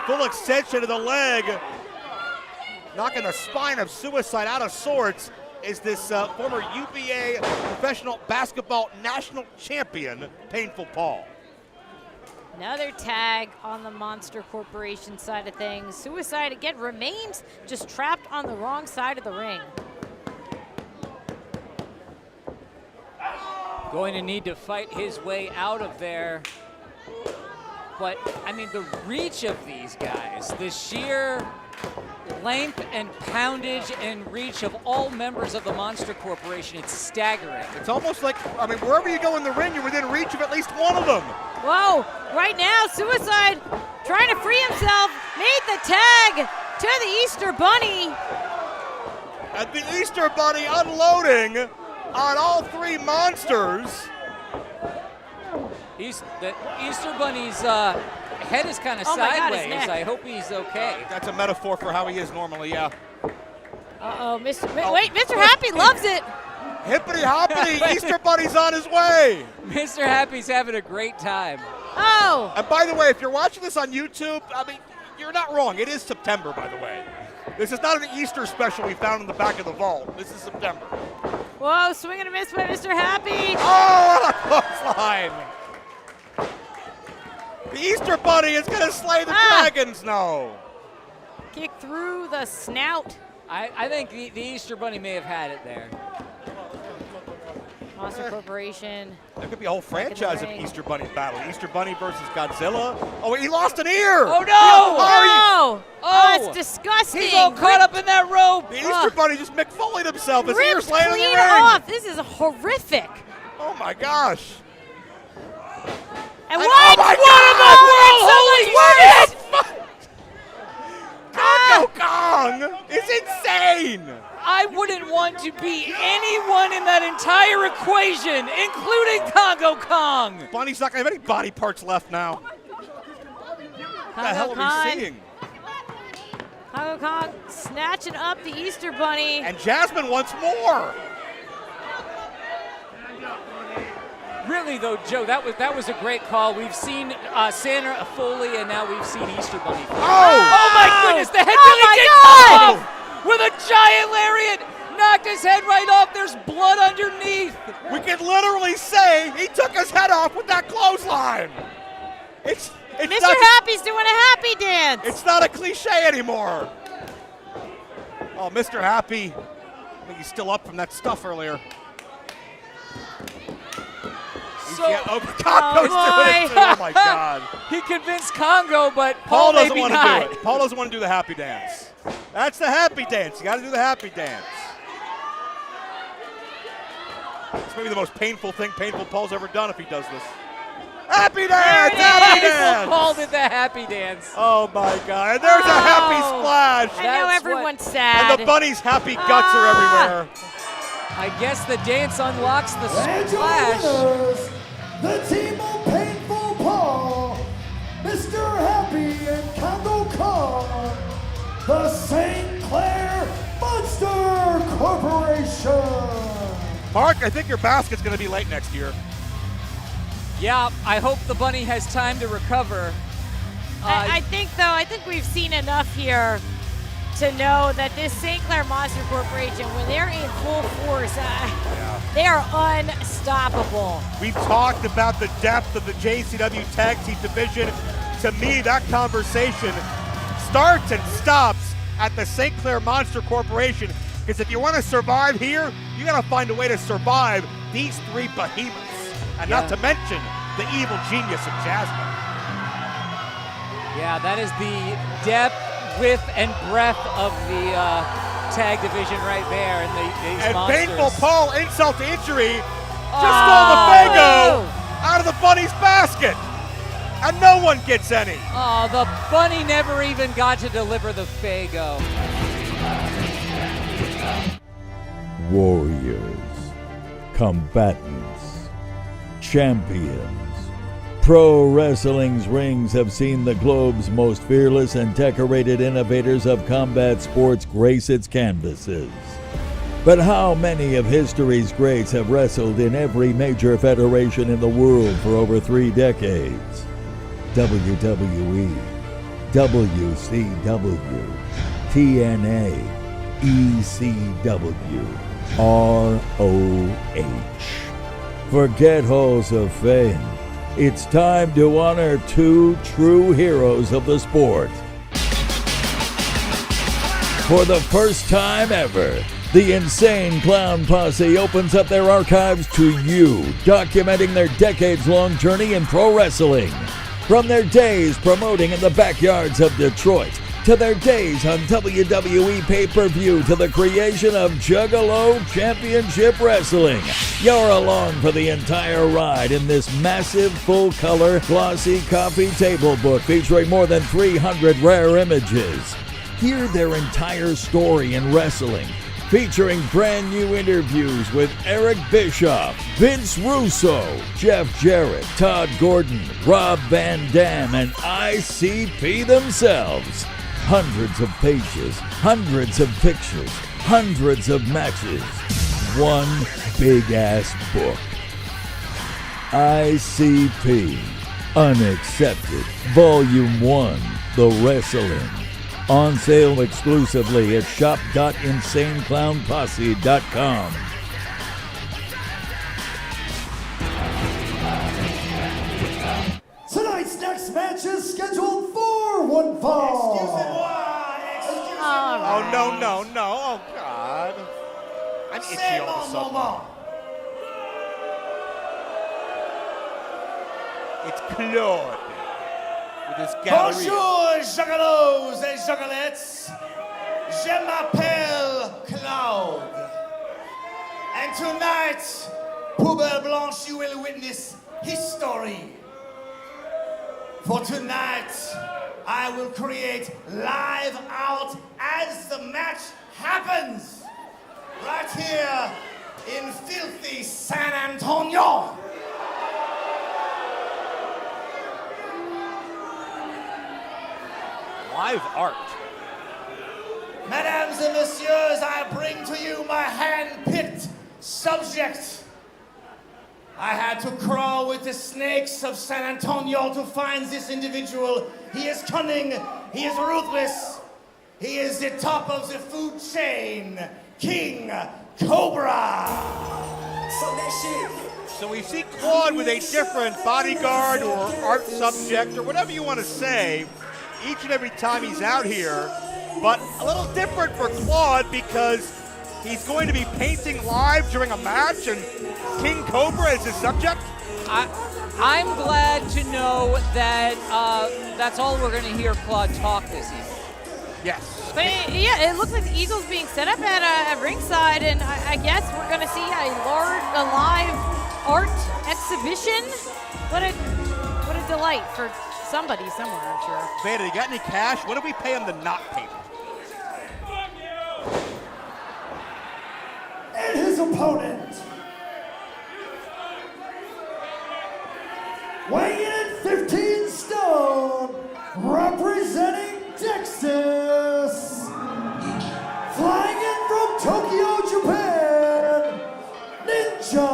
Full extension of the leg. Knocking the spine of Suicide out of sorts is this former UBA professional basketball national champion, Painful Paul. Another tag on the Monster Corporation side of things. Suicide again remains just trapped on the wrong side of the ring. Going to need to fight his way out of there. But, I mean, the reach of these guys, the sheer length and poundage and reach of all members of the Monster Corporation, it's staggering. It's almost like, I mean, wherever you go in the ring, you're within reach of at least one of them. Whoa, right now, Suicide trying to free himself, made the tag to the Easter Bunny. And the Easter Bunny unloading on all three monsters. The Easter Bunny's head is kind of Oh my God, his sideways. neck. I hope he's okay. That's a metaphor for how he is normally, yeah. Uh-oh, wait, Mr. Happy loves it. Hippity hoppity, Easter Bunny's on his way. Mr. Happy's having a great time. Oh. And by the way, if you're watching this on YouTube, I mean, you're not wrong. It is September, by the way. This is not an Easter special we found in the back of the vault. This is September. Whoa, swing and a miss by Mr. Happy. Oh, what a clothesline. The Easter Bunny is going to slay the dragons. No. Kick through the snout. I think the Easter Bunny may have had it there. Monster Corporation. There could be a whole franchise of Easter Bunny battle. Easter Bunny versus Godzilla. Oh, he lost an ear. Oh, no. Oh, Oh, that's disgusting. He's all caught up in that rope. The Easter Bunny just McFoleyed himself. His Ripped ear's laying in the clean ring. off. This is horrific. Oh, my gosh. And Oh, what? my What in the world? Holy shit! Congo Kong is insane. I wouldn't want to be anyone in that entire equation, including Congo Kong. Bunny's not going to have any body parts left now. What the hell are we seeing? Congo Kong snatching up the Easter Bunny. And Jasmine wants more. Really, though, Joe, that was a great call. We've seen Sandra Foley, and now we've seen Easter Bunny. Oh my goodness, the head really did come off with a giant lariat. knocked his head right off. There's blood underneath. We can literally say he took his head off with that clothesline. It's Mr. not, Happy's doing a happy dance. It's not a cliche anymore. Oh, Mr. Happy. I think he's still up from that stuff earlier. So, Congo's doing it too. Oh my God. He convinced Congo, but Paul doesn't maybe want to not. do it. Paul doesn't want to do the happy dance. That's the happy dance. You got to do the happy dance. It's maybe the most painful thing Paul's ever done if he does this. Happy dance! Happy dance! Paul did the happy dance. Oh my God! And there's a happy splash. I know That's everyone's sad. And the bunny's happy guts are everywhere. I guess the dance unlocks the And your splash. winners, the team of Painful Paul, Mr. Happy and Congo Kong, the St. Clair Monster Corporation. Mark, I think your basket's going to be late next year. Yeah, I hope the bunny has time to recover. I think we've seen enough here to know that this St. Clair Monster Corporation, when they're in full force, they are unstoppable. We've talked about the depth of the JCW Tag Team division. To me, that conversation starts and stops at the St. Clair Monster Corporation, because if you want to survive here, you got to find a way to survive these three behemoths. And not to mention the evil genius of Jasmine. Yeah, that is the depth, width, and breadth of the tag division right there. And monsters. Painful Paul, insult to injury, just stole the Fago out of the bunny's basket. And no one gets any. Oh, the bunny never even got to deliver the Fago. Warriors, combatants, champions. Pro wrestling's rings have seen the globe's most fearless and decorated innovators of combat sports grace its canvases. But how many of history's greats have wrestled in every major federation in the world for over 3 decades? WWE, WCW, TNA, ECW, ROH. Forget halls of fame. It's time to honor 2 true heroes of the sport. For the first time ever, the Insane Clown Posse opens up their archives to you, documenting their decades-long journey in pro wrestling. From their days promoting in the backyards of Detroit, to their days on WWE pay-per-view, to the creation of Juggalo Championship Wrestling. You're along for the entire ride in this massive, full-color, glossy coffee table book featuring more than 300 rare images. Hear their entire story in wrestling, featuring brand new interviews with Eric Bischoff, Vince Russo, Jeff Jarrett, Todd Gordon, Rob Van Dam, and ICP themselves. Hundreds of pages, hundreds of pictures, hundreds of matches. One big-ass book. ICP, Unaccepted, Volume 1, The Wrestling. On sale exclusively at shop.insaneclownposse.com. Tonight's next match is scheduled for one fall. Oh, no. Oh, God. I'm itchy all of a sudden. It's Claude with his gallery. Bonjour, Juggalos et Juggalettes. Je m'appelle Claude. And tonight, Poubelle Blanche, you will witness history. For tonight, I will create live out as the match happens. Right here in filthy San Antonio. Live art. Mesdames and messieurs, I bring to you my hand-picked subject. I had to crawl with the snakes of San Antonio to find this individual. He is cunning, he is ruthless, he is the top of the food chain. King Cobra. So we see Claude with a different bodyguard or art subject or whatever you want to say each and every time he's out here, but a little different for Claude because he's going to be painting live during a match and King Cobra is his subject. I'm glad to know that that's all we're going to hear Claude talk this evening. Yes. But it looks like the Eagle's being set up at ringside, and I guess we're going to see a live art exhibition. What a delight for somebody somewhere, I'm sure. Veda, you got any cash? What do we pay him to not paint? And his opponent, weighing in at 15 stone, representing Texas, flying in from Tokyo, Japan, Ninja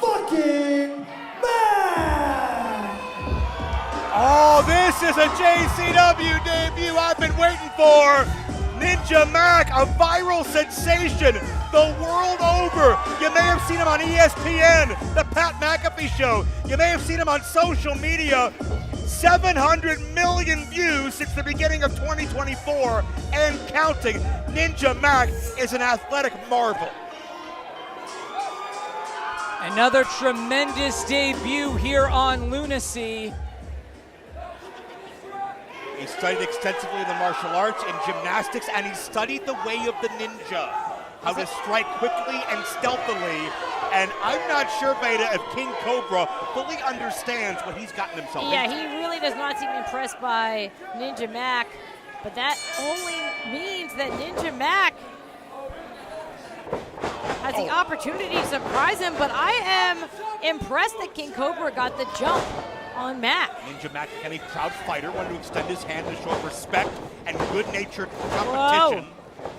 fucking Man! Oh, this is a JCW debut I've been waiting for. Ninja Mac, a viral sensation the world over. You may have seen him on ESPN, the Pat McAfee Show. You may have seen him on social media. 700 million views since the beginning of 2024 and counting. Ninja Mac is an athletic marvel. Another tremendous debut here on Lunacy. He studied extensively the martial arts and gymnastics, and he studied the way of the ninja, how to strike quickly and stealthily. And I'm not sure, Veda, if King Cobra fully understands what he's gotten himself into. Yeah, he really does not seem impressed by Ninja Mac, but that only means that Ninja Mac has the opportunity to surprise him, but I am impressed that King Cobra got the jump on Mac. Ninja Mac, any proud fighter, wanted to extend his hand to show respect and good-natured competition. Whoa.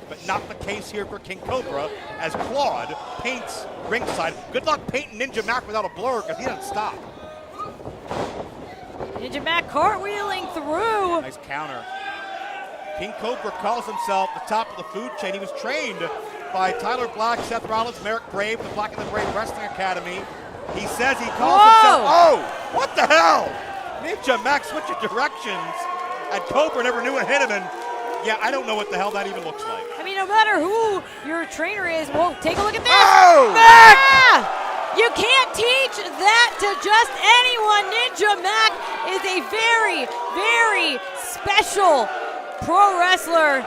But not the case here for King Cobra, as Claude paints ringside. Good luck painting Ninja Mac without a blur, because he doesn't stop. Ninja Mac cartwheeling through. Nice counter. King Cobra calls himself the top of the food chain. He was trained by Tyler Black, Seth Rollins, Merrick Brave, the Black and the Brave Wrestling Academy. He says he calls himself, oh, what the hell? Ninja Mac switching directions, and Cobra never knew it hit him, and yeah, I don't know what the hell that even looks like. I mean, no matter who your trainer is, well, take a look at this. Oh! Mac! You can't teach that to just anyone. Ninja Mac is a very, very special pro wrestler.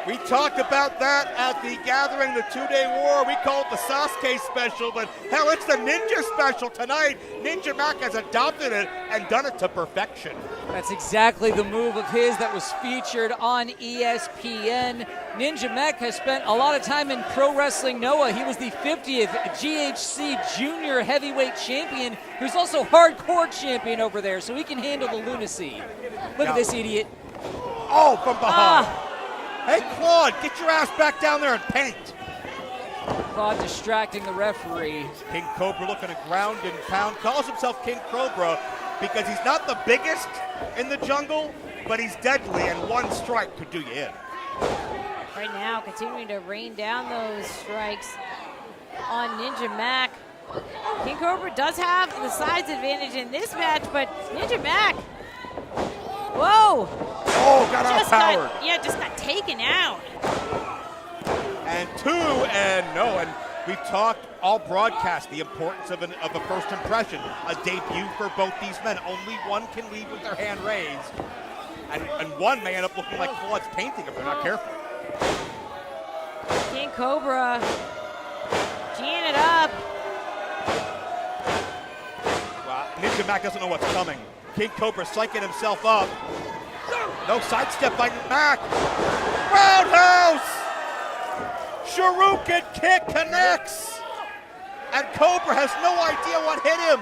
We talked about that at the gathering, the 2-day war. We call it the Sasuke special, but hell, it's the Ninja special tonight. Ninja Mac has adopted it and done it to perfection. That's exactly the move of his that was featured on ESPN. Ninja Mac has spent a lot of time in Pro Wrestling Noah. He was the 50th GHC Junior Heavyweight Champion, who's also Hardcore Champion over there, so he can handle the lunacy. Look at this idiot. Oh, from behind. Hey, Claude, get your ass back down there and paint. Claude distracting the referee. King Cobra looking to ground and pound. Calls himself King Cobra because he's not the biggest in the jungle, but he's deadly, and one strike could do you in. Right now, continuing to rain down those strikes on Ninja Mac. King Cobra does have the size advantage in this match, but Ninja Mac, whoa. Oh, got outpowered. Just got taken out. And two, and no, and we've talked all broadcast the importance of a first impression, a debut for both these men. Only one can leave with their hand raised, and one may end up looking like Claude's painting if they're not careful. King Cobra geeing it up. Well, Ninja Mac doesn't know what's coming. King Cobra psyching himself up. No sidestep by Mac. Roundhouse! Shuriken kick connects. And Cobra has no idea what hit him.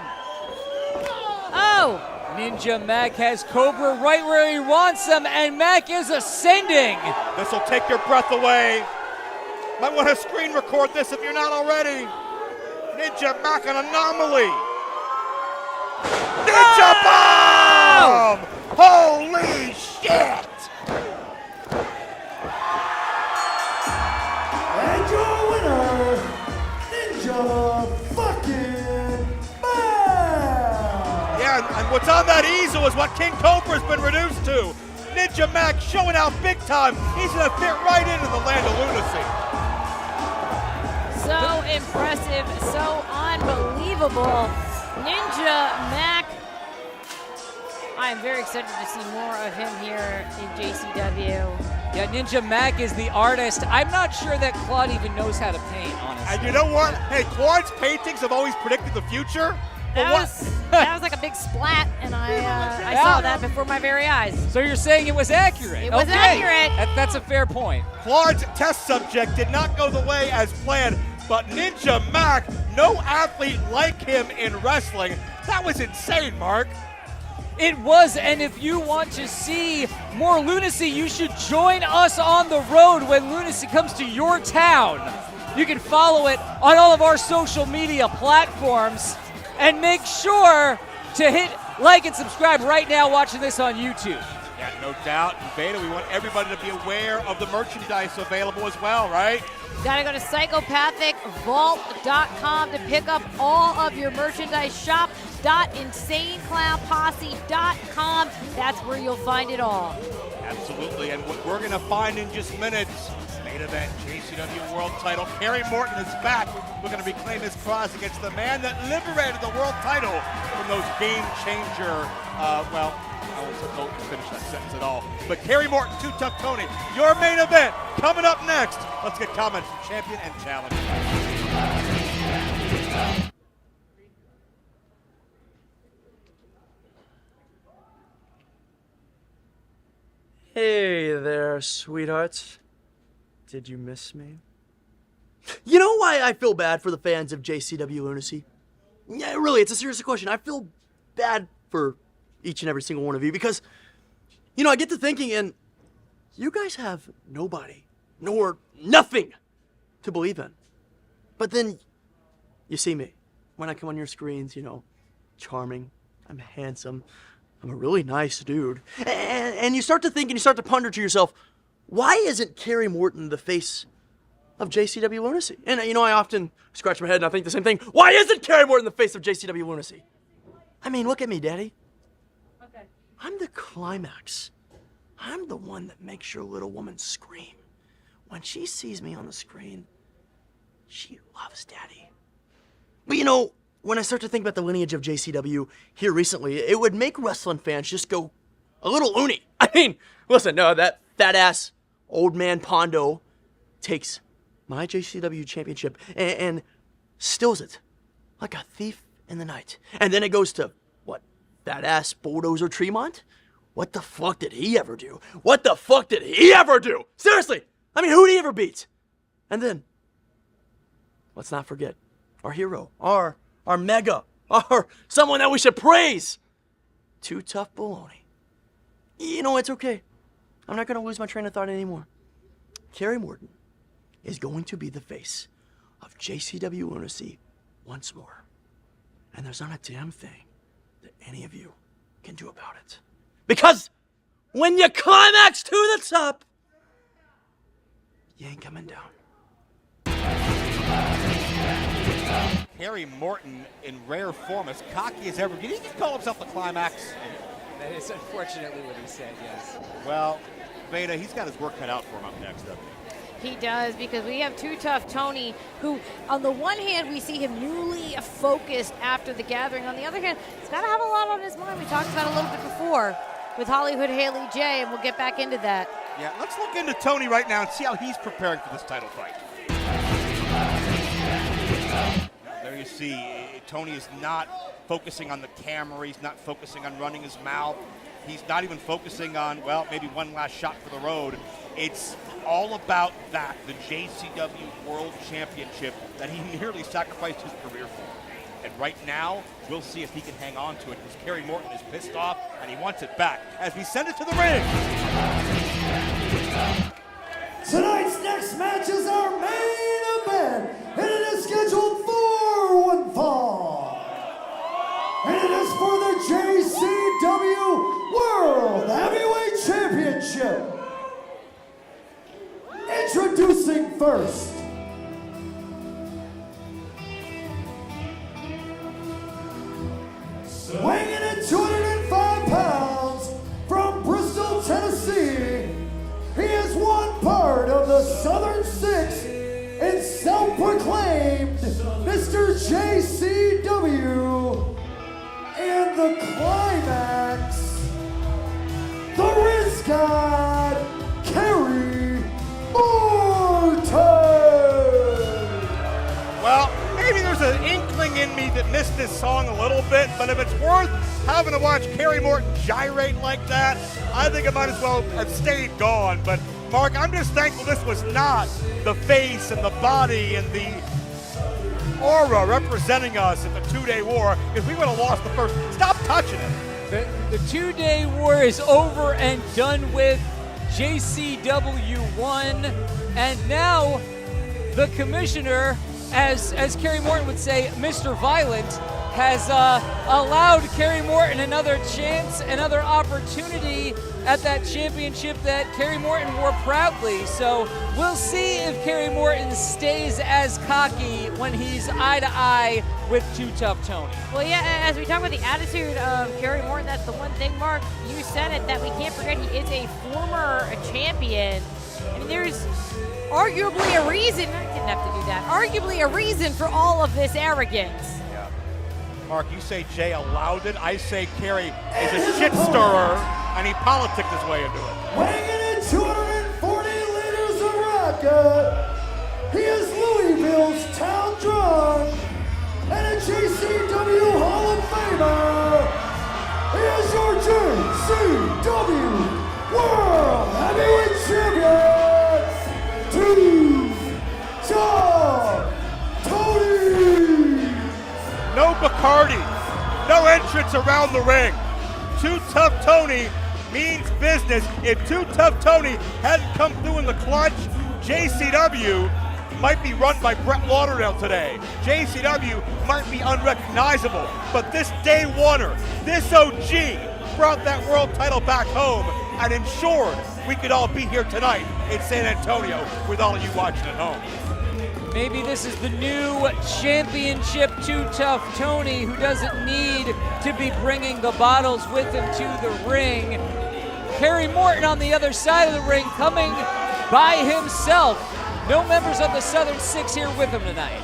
Oh! Ninja Mac has Cobra right where he wants him, and Mac is ascending. This will take your breath away. Might want to screen record this if you're not already. Ninja Mac, an anomaly. Ninja bomb! Holy shit! And your What's on that easel is what King Cobra's been reduced to. Ninja Mac showing out big time. He's gonna fit right into the land of lunacy. So impressive, so unbelievable. Ninja Mac. I am very excited to see more of him here in JCW. Yeah, Ninja Mac is the artist. I'm not sure that Claude even knows how to paint, honestly. And you know what? Hey, Claude's paintings have always predicted the future. That was like a big splat, and I saw that before my very eyes. So you're saying it was accurate? It was accurate. That's a fair point. Claude's test subject did not go the way as planned, but Ninja Mac, no athlete like him in wrestling. That was insane, Mark. It was, and if you want to see more Lunacy, you should join us on the road when Lunacy comes to your town. You can follow it on all of our social media platforms, and make sure to hit like and subscribe right now watching this on YouTube. Yeah, no doubt. In Beta, we want everybody to be aware of the merchandise available as well, right? Gotta go to psychopathicvault.com to pick up all of your merchandise. Shop.insaneclownposse.com. That's where you'll find it all. Absolutely, and what we're gonna find in just minutes, main event, JCW World Title. Kerry Morton is back. We're gonna reclaim his cross against the man that liberated the world title from those game changer, I won't finish that sentence at all. But Kerry Morton, Too Tough Tony, your main event coming up next. Let's get comments from champion and challenger. Hey there, sweethearts. Did you miss me? You know why I feel bad for the fans of JCW Lunacy? Yeah, really, it's a serious question. I feel bad for each and every single one of you because, I get to thinking, and you guys have nobody, nor nothing to believe in. But then you see me when I come on your screens, charming, I'm handsome, I'm a really nice dude. And you start to think and you start to ponder to yourself, why isn't Kerry Morton the face of JCW Lunacy? And, I often scratch my head and I think the same thing. Why isn't Kerry Morton the face of JCW Lunacy? I mean, look at me, Daddy. Okay. I'm the climax. I'm the one that makes your little woman scream. When she sees me on the screen, she loves Daddy. But when I start to think about the lineage of JCW here recently, it would make wrestling fans just go a little loony. I mean, listen, no, that fat-ass old man Pondo takes my JCW championship and steals it like a thief in the night. And then it goes to, what, fat-ass Bulldozer Tremont? What the fuck did he ever do? What the fuck did he ever do? Seriously, I mean, who did he ever beat? And then, let's not forget, our hero, our mega, our someone that we should praise, Too Tough Baloney. It's okay. I'm not going to lose my train of thought anymore. Kerry Morton is going to be the face of JCW Lunacy once more. And there's not a damn thing that any of you can do about it. Because when you climax to the top, you ain't coming down. Kerry Morton in rare form, as cocky as ever. Did he just call himself the climax? That is unfortunately what he said, yes. Well, Beta, he's got his work cut out for him up next, doesn't he? He does, because we have Too Tough Tony, who, on the one hand, we see him newly focused after the gathering. On the other hand, he's got to have a lot on his mind. We talked about it a little bit before with Hollywood Haley J, and we'll get back into that. Yeah, let's look into Tony right now and see how he's preparing for this title fight. There you see, Tony is not focusing on the camera. He's not focusing on running his mouth. He's not even focusing on, maybe one last shot for the road. It's all about that, the JCW World Championship that he nearly sacrificed his career for. And right now, we'll see if he can hang on to it, because Kerry Morton is pissed off and he wants it back as we send it to the ring. Tonight's next match is our main event, and it is scheduled for one fall. And it is for the JCW World Heavyweight Championship. Introducing first, weighing in at 208 the Southern Six and self-proclaimed Mr. JCW. And the climax, the Riz God, Kerry Morton. Well, maybe there's an inkling in me that missed this song a little bit, but if it's worth having to watch Kerry Morton gyrate like that, I think I might as well have stayed gone. But Mark, I'm just thankful this was not the face and the body and the aura representing us at the 2-day war, because we would have lost the first. Stop touching it. The 2-day war is over and done with. JCW won, and now the commissioner, as Kerry Morton would say, Mr. Violent, has allowed Kerry Morton another chance, another opportunity at that championship that Kerry Morton wore proudly. So we'll see if Kerry Morton stays as cocky when he's eye to eye with Too Tough Tony. Well, yeah, as we talk about the attitude of Kerry Morton, that's the one thing, Mark, you said it, that we can't forget he is a former champion. I mean, there's arguably a reason, I didn't have to do that, arguably a reason for all of this arrogance. Yeah. Mark, you say Jay allowed it. I say Kerry is a shit stirrer, and he politicked his way into it. Weighing in 240 liters of vodka, he is Louisville's town drunk and a JCW Hall of Famer. He is your JCW World Heavyweight Champion, Too Tough Tony. No Bacardi, no entrance around the ring. Too Tough Tony means business. If Too Tough Tony hadn't come through in the clutch, JCW might be run by Brett Lauderdale today. JCW might be unrecognizable, but this day oneer, this OG, brought that world title back home and ensured we could all be here tonight in San Antonio with all of you watching at home. Maybe this is the new championship Too Tough Tony, who doesn't need to be bringing the bottles with him to the ring. Kerry Morton on the other side of the ring, coming by himself. No members of the Southern Six here with him tonight.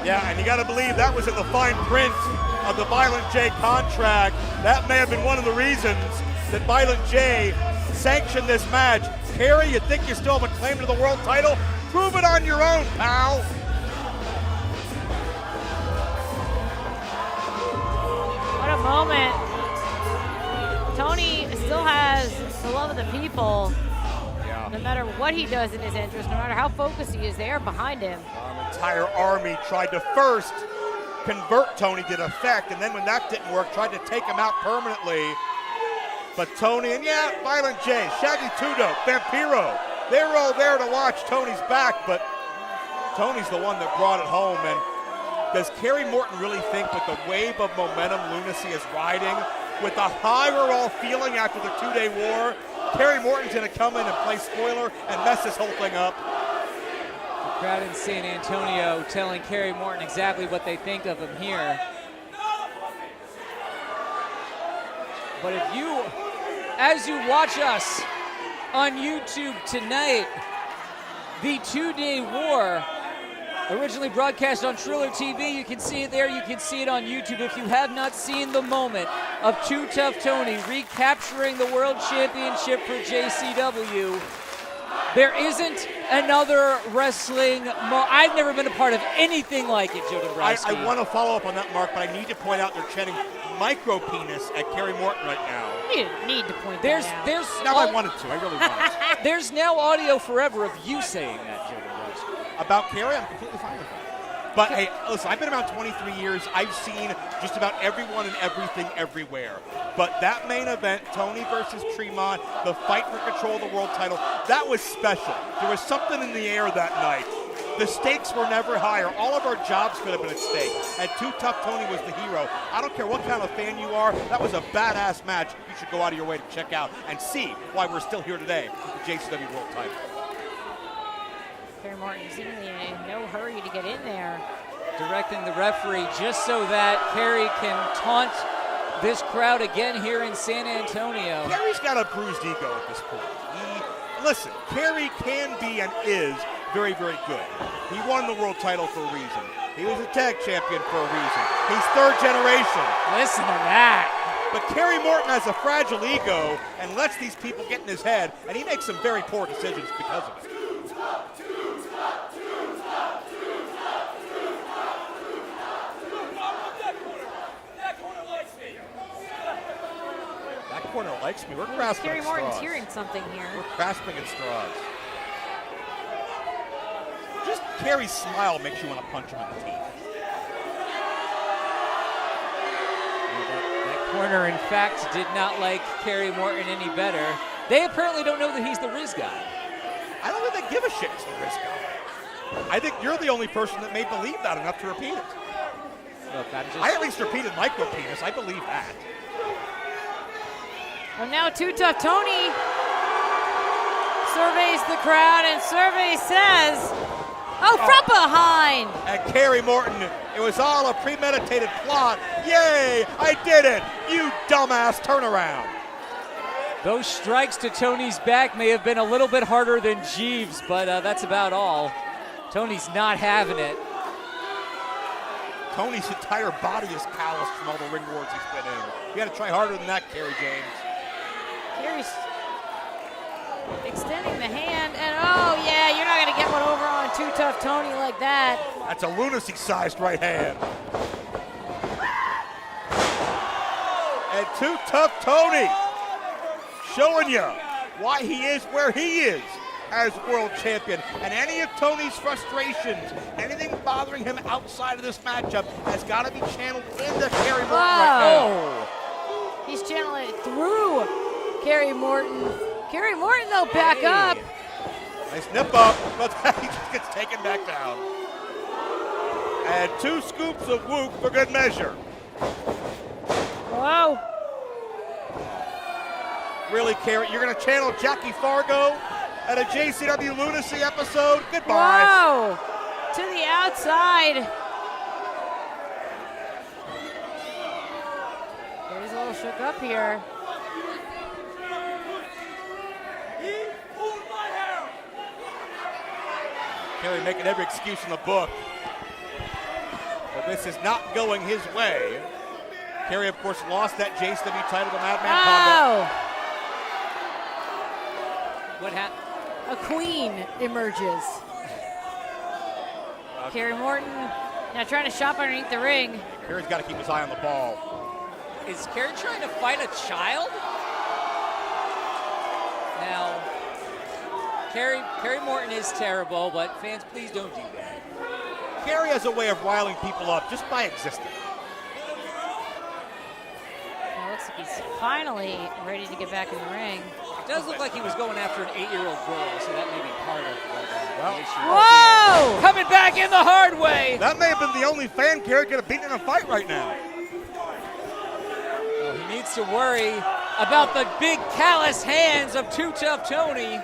Yeah, and you got to believe that was in the fine print of the Violent J contract. That may have been one of the reasons that Violent J sanctioned this match. Kerry, you think you still have a claim to the world title? Prove it on your own, pal. What a moment. Tony still has the love of the people. Yeah. No matter what he does in his interest, no matter how focused he is, they are behind him. Our entire army tried to first convert Tony to effect, and then when that didn't work, tried to take him out permanently. But Tony, and yeah, Violent J, Shaggy Two-Dope, Vampiro, they were all there to watch Tony's back, but Tony's the one that brought it home. And does Kerry Morton really think with the wave of momentum Lunacy is riding, with the high we're all feeling after the 2-day war, Kerry Morton's going to come in and play spoiler and mess this whole thing up? The crowd in San Antonio telling Kerry Morton exactly what they think of him here. But if you, as you watch us on YouTube tonight, the 2-day war, originally broadcast on Triller TV, you can see it there, you can see it on YouTube. If you have not seen the moment of Too Tough Tony recapturing the World Championship for JCW, there isn't another wrestling I've never been a part of anything like it, Joe Dombrowski. I want to follow up on that, Mark, but I need to point out they're chanting micro penis at Kerry Morton right now. You didn't need to point There's Now I wanted to. I really wanted to. There's now audio forever of you saying that, Joe Dombrowski. About Kerry, I'm completely fine with that. But hey, listen, I've been around 23 years. I've seen just about everyone and everything everywhere. But that main event, Tony versus Tremont, the fight for control of the world title, that was special. There was something in the air that night. The stakes were never higher. All of our jobs could have been at stake. And Too Tough Tony was the hero. I don't care what kind of fan you are. That was a badass match. You should go out of your way to check out and see why we're still here today with the JCW World title. Kerry Morton seemingly in no hurry to get in there. Directing the referee just so that Kerry can taunt this crowd again here in San Antonio. Kerry's got a bruised ego at this point. listen, Kerry can be and is very, very good. He won the world title for a reason. He was a tag champion for a reason. He's third generation. Listen to that. But Kerry Morton has a fragile ego and lets these people get in his head, and he makes some very poor decisions because of it. That corner likes me. We're grasping Kerry at Morton's straws. hearing something here. We're grasping at straws. Just Kerry's smile makes you want to punch him in the teeth. That corner, in fact, did not like Kerry Morton any better. They apparently don't know that he's the Riz guy. I don't think they give a shit it's the Riz guy. I think you're the only person that may believe that enough to repeat it. Look, I at least repeated micro penis. I believe that. Well, now Too Tough Tony surveys the crowd, and survey says, oh, from behind. And Kerry Morton, it was all a premeditated plot. Yay, I did it. You dumbass turnaround. Those strikes to Tony's back may have been a little bit harder than Jeeves, but that's about all. Tony's not having it. Tony's entire body is calloused from all the ring wars he's been in. You got to try harder than that, Kerry James. Kerry's extending the hand, and oh yeah, you're not gonna get one over on Too Tough Tony like that. That's a lunacy-sized right hand. And Too Tough Tony showing you why he is where he is as world champion. And any of Tony's frustrations, anything bothering him outside of this matchup has got to be channeled into Kerry Morton right now. He's channeling it through Kerry Morton. Kerry Morton, though, back up. Nice nip up, but he just gets taken back down. And 2 scoops of whoop for good measure. Wow. Really, Kerry, you're going to channel Jackie Fargo at a JCW Lunacy episode? Goodbye. Wow. To the outside. He's a little shook up here. Kerry making every excuse in the book. But this is not going his way. Kerry, of course, lost that JCW title to Madman Pondo. What happened? A queen emerges. Kerry Morton now trying to shop underneath the ring. Kerry's got to keep his eye on the ball. Is Kerry trying to fight a child? Now, Kerry Morton is terrible, but fans, please don't do that. Kerry has a way of riling people up just by existing. Now looks like he's finally ready to get back in the ring. It does look like he was going after an 8-year-old girl, so that may be part of the issue. Whoa! Coming back in the hard way. That may have been the only fan Kerry could have beaten in a fight right now. Well, he needs to worry about the big callous hands of Too Tough Tony.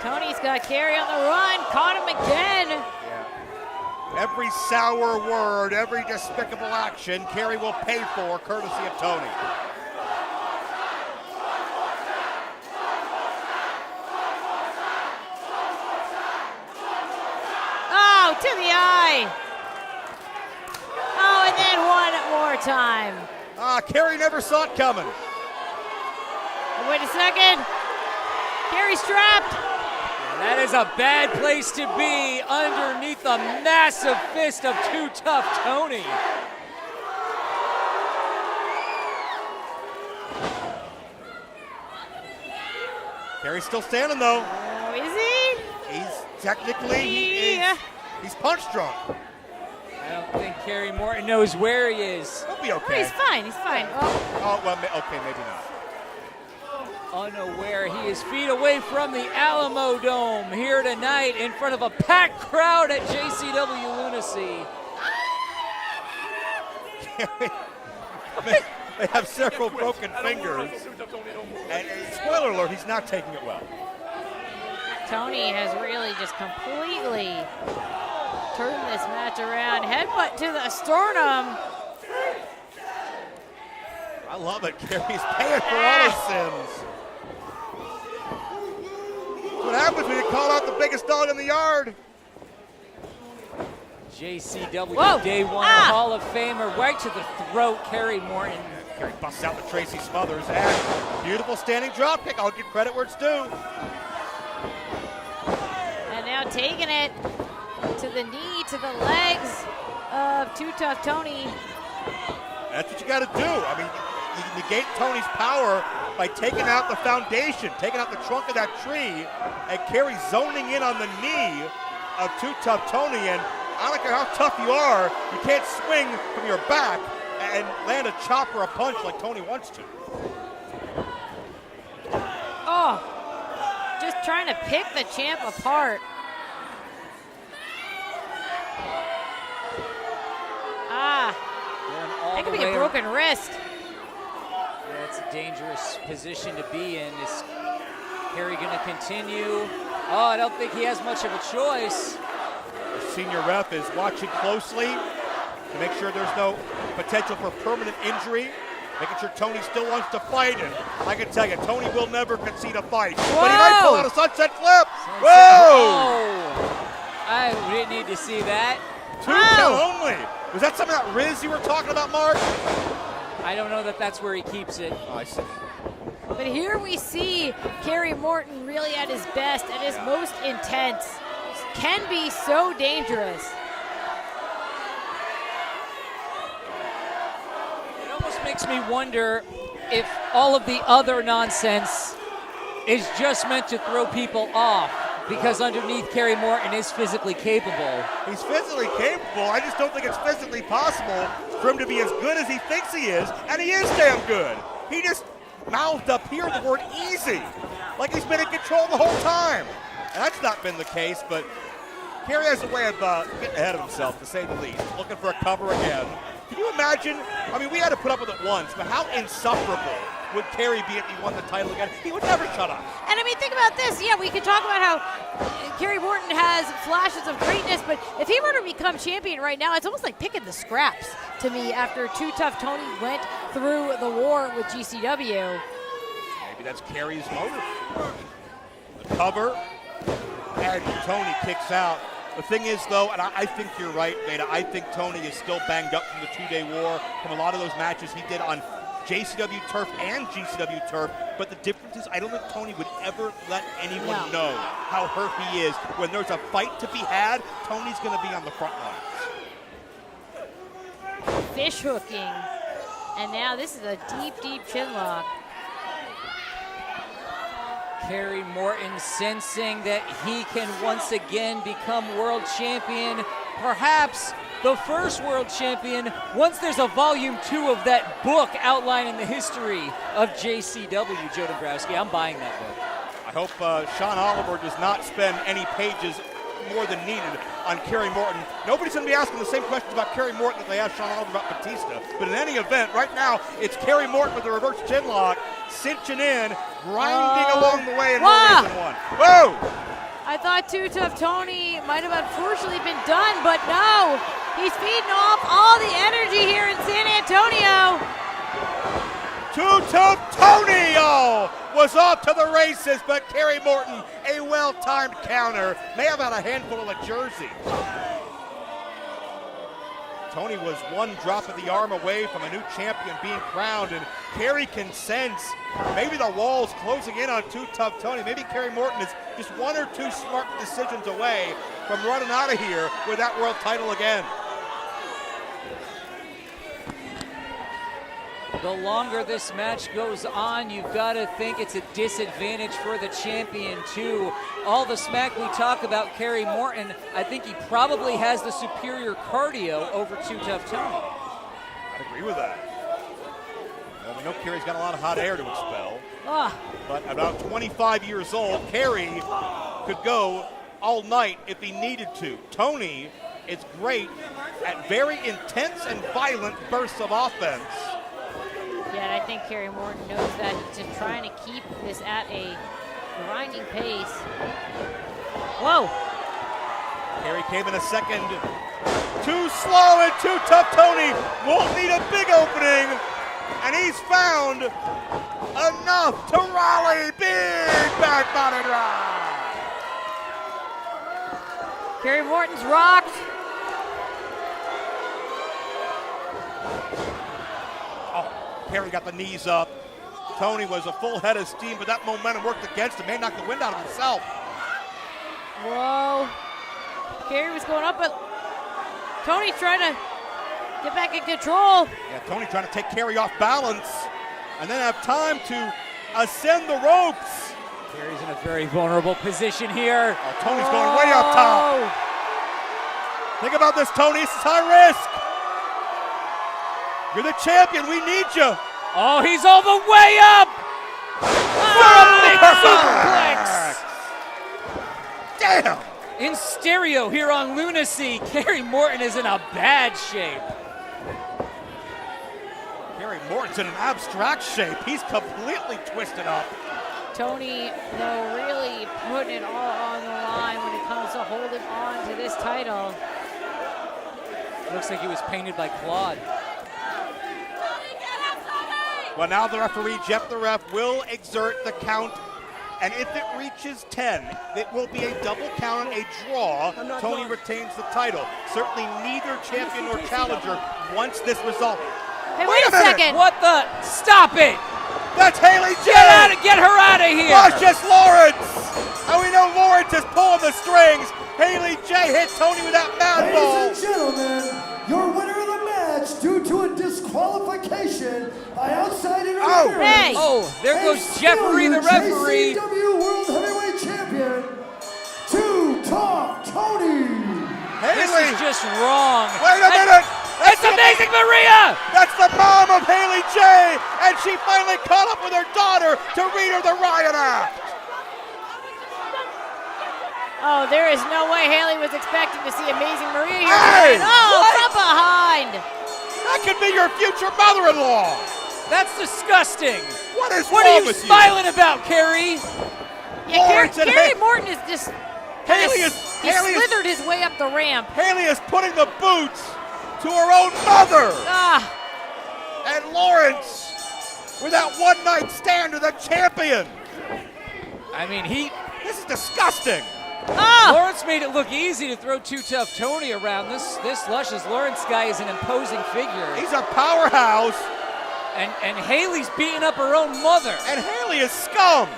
Tony's got Kerry on the run, caught him again. Yeah. Every sour word, every despicable action, Kerry will pay for courtesy of Tony. Oh, to the eye. Oh, and then one more time. Kerry never saw it coming. Oh, wait a second. Kerry's trapped. That is a bad place to be underneath the massive fist of Too Tough Tony. Kerry's still standing though. Oh, is he? He's technically, he's punch drunk. I don't think Kerry Morton knows where he is. He'll be okay. Oh, he's fine, he's fine. Oh, well, okay, maybe not. Unaware, he is feet away from the Alamo Dome here tonight in front of a packed crowd at JCW Lunacy. They have several broken fingers. And spoiler alert, he's not taking it well. Tony has really just completely turned this match around. Headbutt to the sternum. I love it. Kerry's paying for all his sins. what happens when you call out the biggest dog in the yard. JCW Whoa. Day 1 Hall of Famer right to the throat, Kerry Morton. Kerry busts out the Tracy Smothers, and beautiful standing drop kick. I'll give credit where it's due. And now taking it to the knee, to the legs of Too Tough Tony. That's what you got to do. I mean, you negate Tony's power by taking out the foundation, taking out the trunk of that tree, and Kerry zoning in on the knee of Too Tough Tony. And I don't care how tough you are, you can't swing from your back and land a chop or a punch like Tony wants to. Oh, just trying to pick the champ apart. That could be a broken wrist. That's a dangerous position to be in. Is Kerry going to continue? Oh, I don't think he has much of a choice. The senior ref is watching closely to make sure there's no potential for permanent injury, making sure Tony still wants to fight. And I can tell you, Tony will never concede a fight. Whoa. But he might pull out a sunset flip. Whoa! Oh, I didn't need to see that. 2 count only. Was that some of that Riz you were talking about, Mark? I don't know that that's where he keeps it. Oh, I see. But here we see Kerry Morton really at his best, at his most intense. Can be so dangerous. It almost makes me wonder if all of the other nonsense is just meant to throw people off, because underneath Kerry Morton is physically capable. He's physically capable. I just don't think it's physically possible for him to be as good as he thinks he is, and he is damn good. He just mouthed up here the word easy, like he's been in control the whole time. And that's not been the case, but Kerry has a way of getting ahead of himself, to say the least. Looking for a cover again. Can you imagine? I mean, we had to put up with it once, but how insufferable would Kerry be if he won the title again? He would never shut up. And I mean, think about this. Yeah, we could talk about how Kerry Morton has flashes of greatness, but if he were to become champion right now, it's almost like picking the scraps to me after Too Tough Tony went through the war with GCW. Maybe that's Kerry's motive. The cover, and Tony kicks out. The thing is, though, and I think you're right, Veda, I think Tony is still banged up from the 2-day war, from a lot of those matches he did on JCW turf and GCW turf, but the difference is I don't think Tony would ever let anyone know how hurt he is. When there's a fight to be had, Tony's going to be on the front lines. Fish hooking. And now this is a deep, deep chin lock. Kerry Morton sensing that he can once again become world champion, perhaps the first world champion, once there's a volume 2 of that book outlining the history of JCW, Joe Dombrowski. I'm buying that book. I hope Sean Oliver does not spend any pages more than needed on Kerry Morton. Nobody's going to be asking the same questions about Kerry Morton that they asked Sean Oliver about Batista. But in any event, right now, it's Kerry Morton with the reverse chin lock, cinching in, grinding along the way, and no reason one. Whoa! I thought Too Tough Tony might have unfortunately been done, but no. He's feeding off all the energy here in San Antonio. Too Tough Tony was off to the races, but Kerry Morton, a well-timed counter, may have had a handful of a jersey. Tony was one drop of the arm away from a new champion being crowned, and Kerry can sense maybe the wall's closing in on Too Tough Tony. Maybe Kerry Morton is just 1 or 2 smart decisions away from running out of here with that world title again. The longer this match goes on, you've got to think it's a disadvantage for the champion, too. All the smack we talk about Kerry Morton, I think he probably has the superior cardio over Too Tough Tony. I'd agree with that. Well, we know Kerry's got a lot of hot air to expel. But about 25 years old, Kerry could go all night if he needed to. Tony is great at very intense and violent bursts of offense. Yeah, and I think Kerry Morton knows that. He's just trying to keep this at a grinding pace. Whoa. Kerry came in a second. Too slow, and Too Tough Tony won't need a big opening. And he's found enough to rally. Big back body drive. Kerry Morton's rocked. Oh, Kerry got the knees up. Tony was a full head of steam, but that momentum worked against him. May knock the wind out of himself. Whoa. Kerry was going up, but Tony's trying to get back in control. Yeah, Tony trying to take Kerry off balance and then have time to ascend the ropes. Kerry's in a very vulnerable position here. Oh, Tony's going way up top. Think about this, Tony. This is high risk. You're the champion. We need you. Oh, he's all the way up. Big suplex. Damn. In stereo here on Lunacy, Kerry Morton is in a bad shape. Kerry Morton's in an abstract shape. He's completely twisted up. Tony, though, really putting it all on the line when it comes to holding on to this title. Looks like he was painted by Claude. Well, now the referee, Jeff the ref, will exert the count. And if it reaches 10, it will be a double count and a draw. Tony retains the title. Certainly neither champion nor challenger wants this result. Hey, wait a second. What the? Stop it. That's Haley J. Get her out of here. Luscious Lawrence. And we know Lawrence is pulling the strings. Haley J hit Tony with that mad ball. Ladies and gentlemen, your winner of the match due to a disqualification by outside interference. Oh, there goes Jeffrey the referee. JCW World Heavyweight Champion, Two-Talk Tony. This is just wrong. Wait a minute. It's Amazing Maria. That's the mom of Haley J. And she finally caught up with her daughter to read her the riot act. Oh, there is no way Haley was expecting to see Amazing Maria here. Hey! Oh, from behind. That could be your future mother-in-law. That's disgusting. What is What wrong are you with smiling about, Kerry? Yeah, Lawrence and Kerry Morton is just Haley he slithered his way up the ramp. Haley is putting the boots to her own mother. Ah. And Lawrence, with that one-night stand with the champion. I mean, This is disgusting. Lawrence made it look easy to throw Too Tough Tony around. This luscious Lawrence guy is an imposing figure. He's a powerhouse. And Haley's beating up her own mother. And Haley is scum.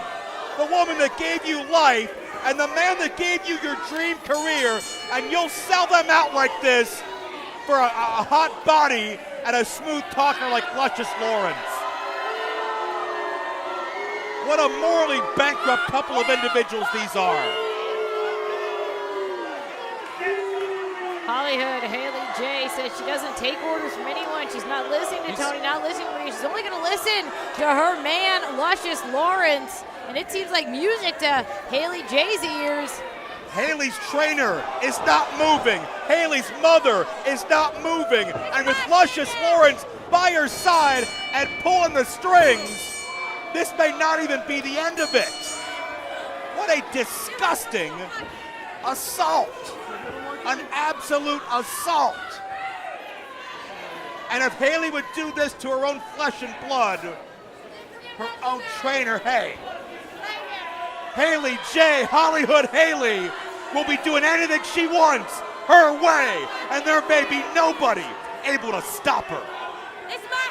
The woman that gave you life and the man that gave you your dream career, and you'll sell them out like this for a hot body and a smooth talker like luscious Lawrence. What a morally bankrupt couple of individuals these are. Hollywood Haley J says she doesn't take orders from anyone. She's not listening to Tony, not listening to Maria. She's only going to listen to her man, Luscious Lawrence. And it seems like music to Haley J's ears. Haley's trainer is not moving. Haley's mother is not moving. And with Luscious Lawrence by her side and pulling the strings, this may not even be the end of it. What a disgusting assault. An absolute assault. And if Haley would do this to her own flesh and blood, her own trainer, Haley J, Hollywood Haley, will be doing anything she wants her way, and there may be nobody able to stop her. It's my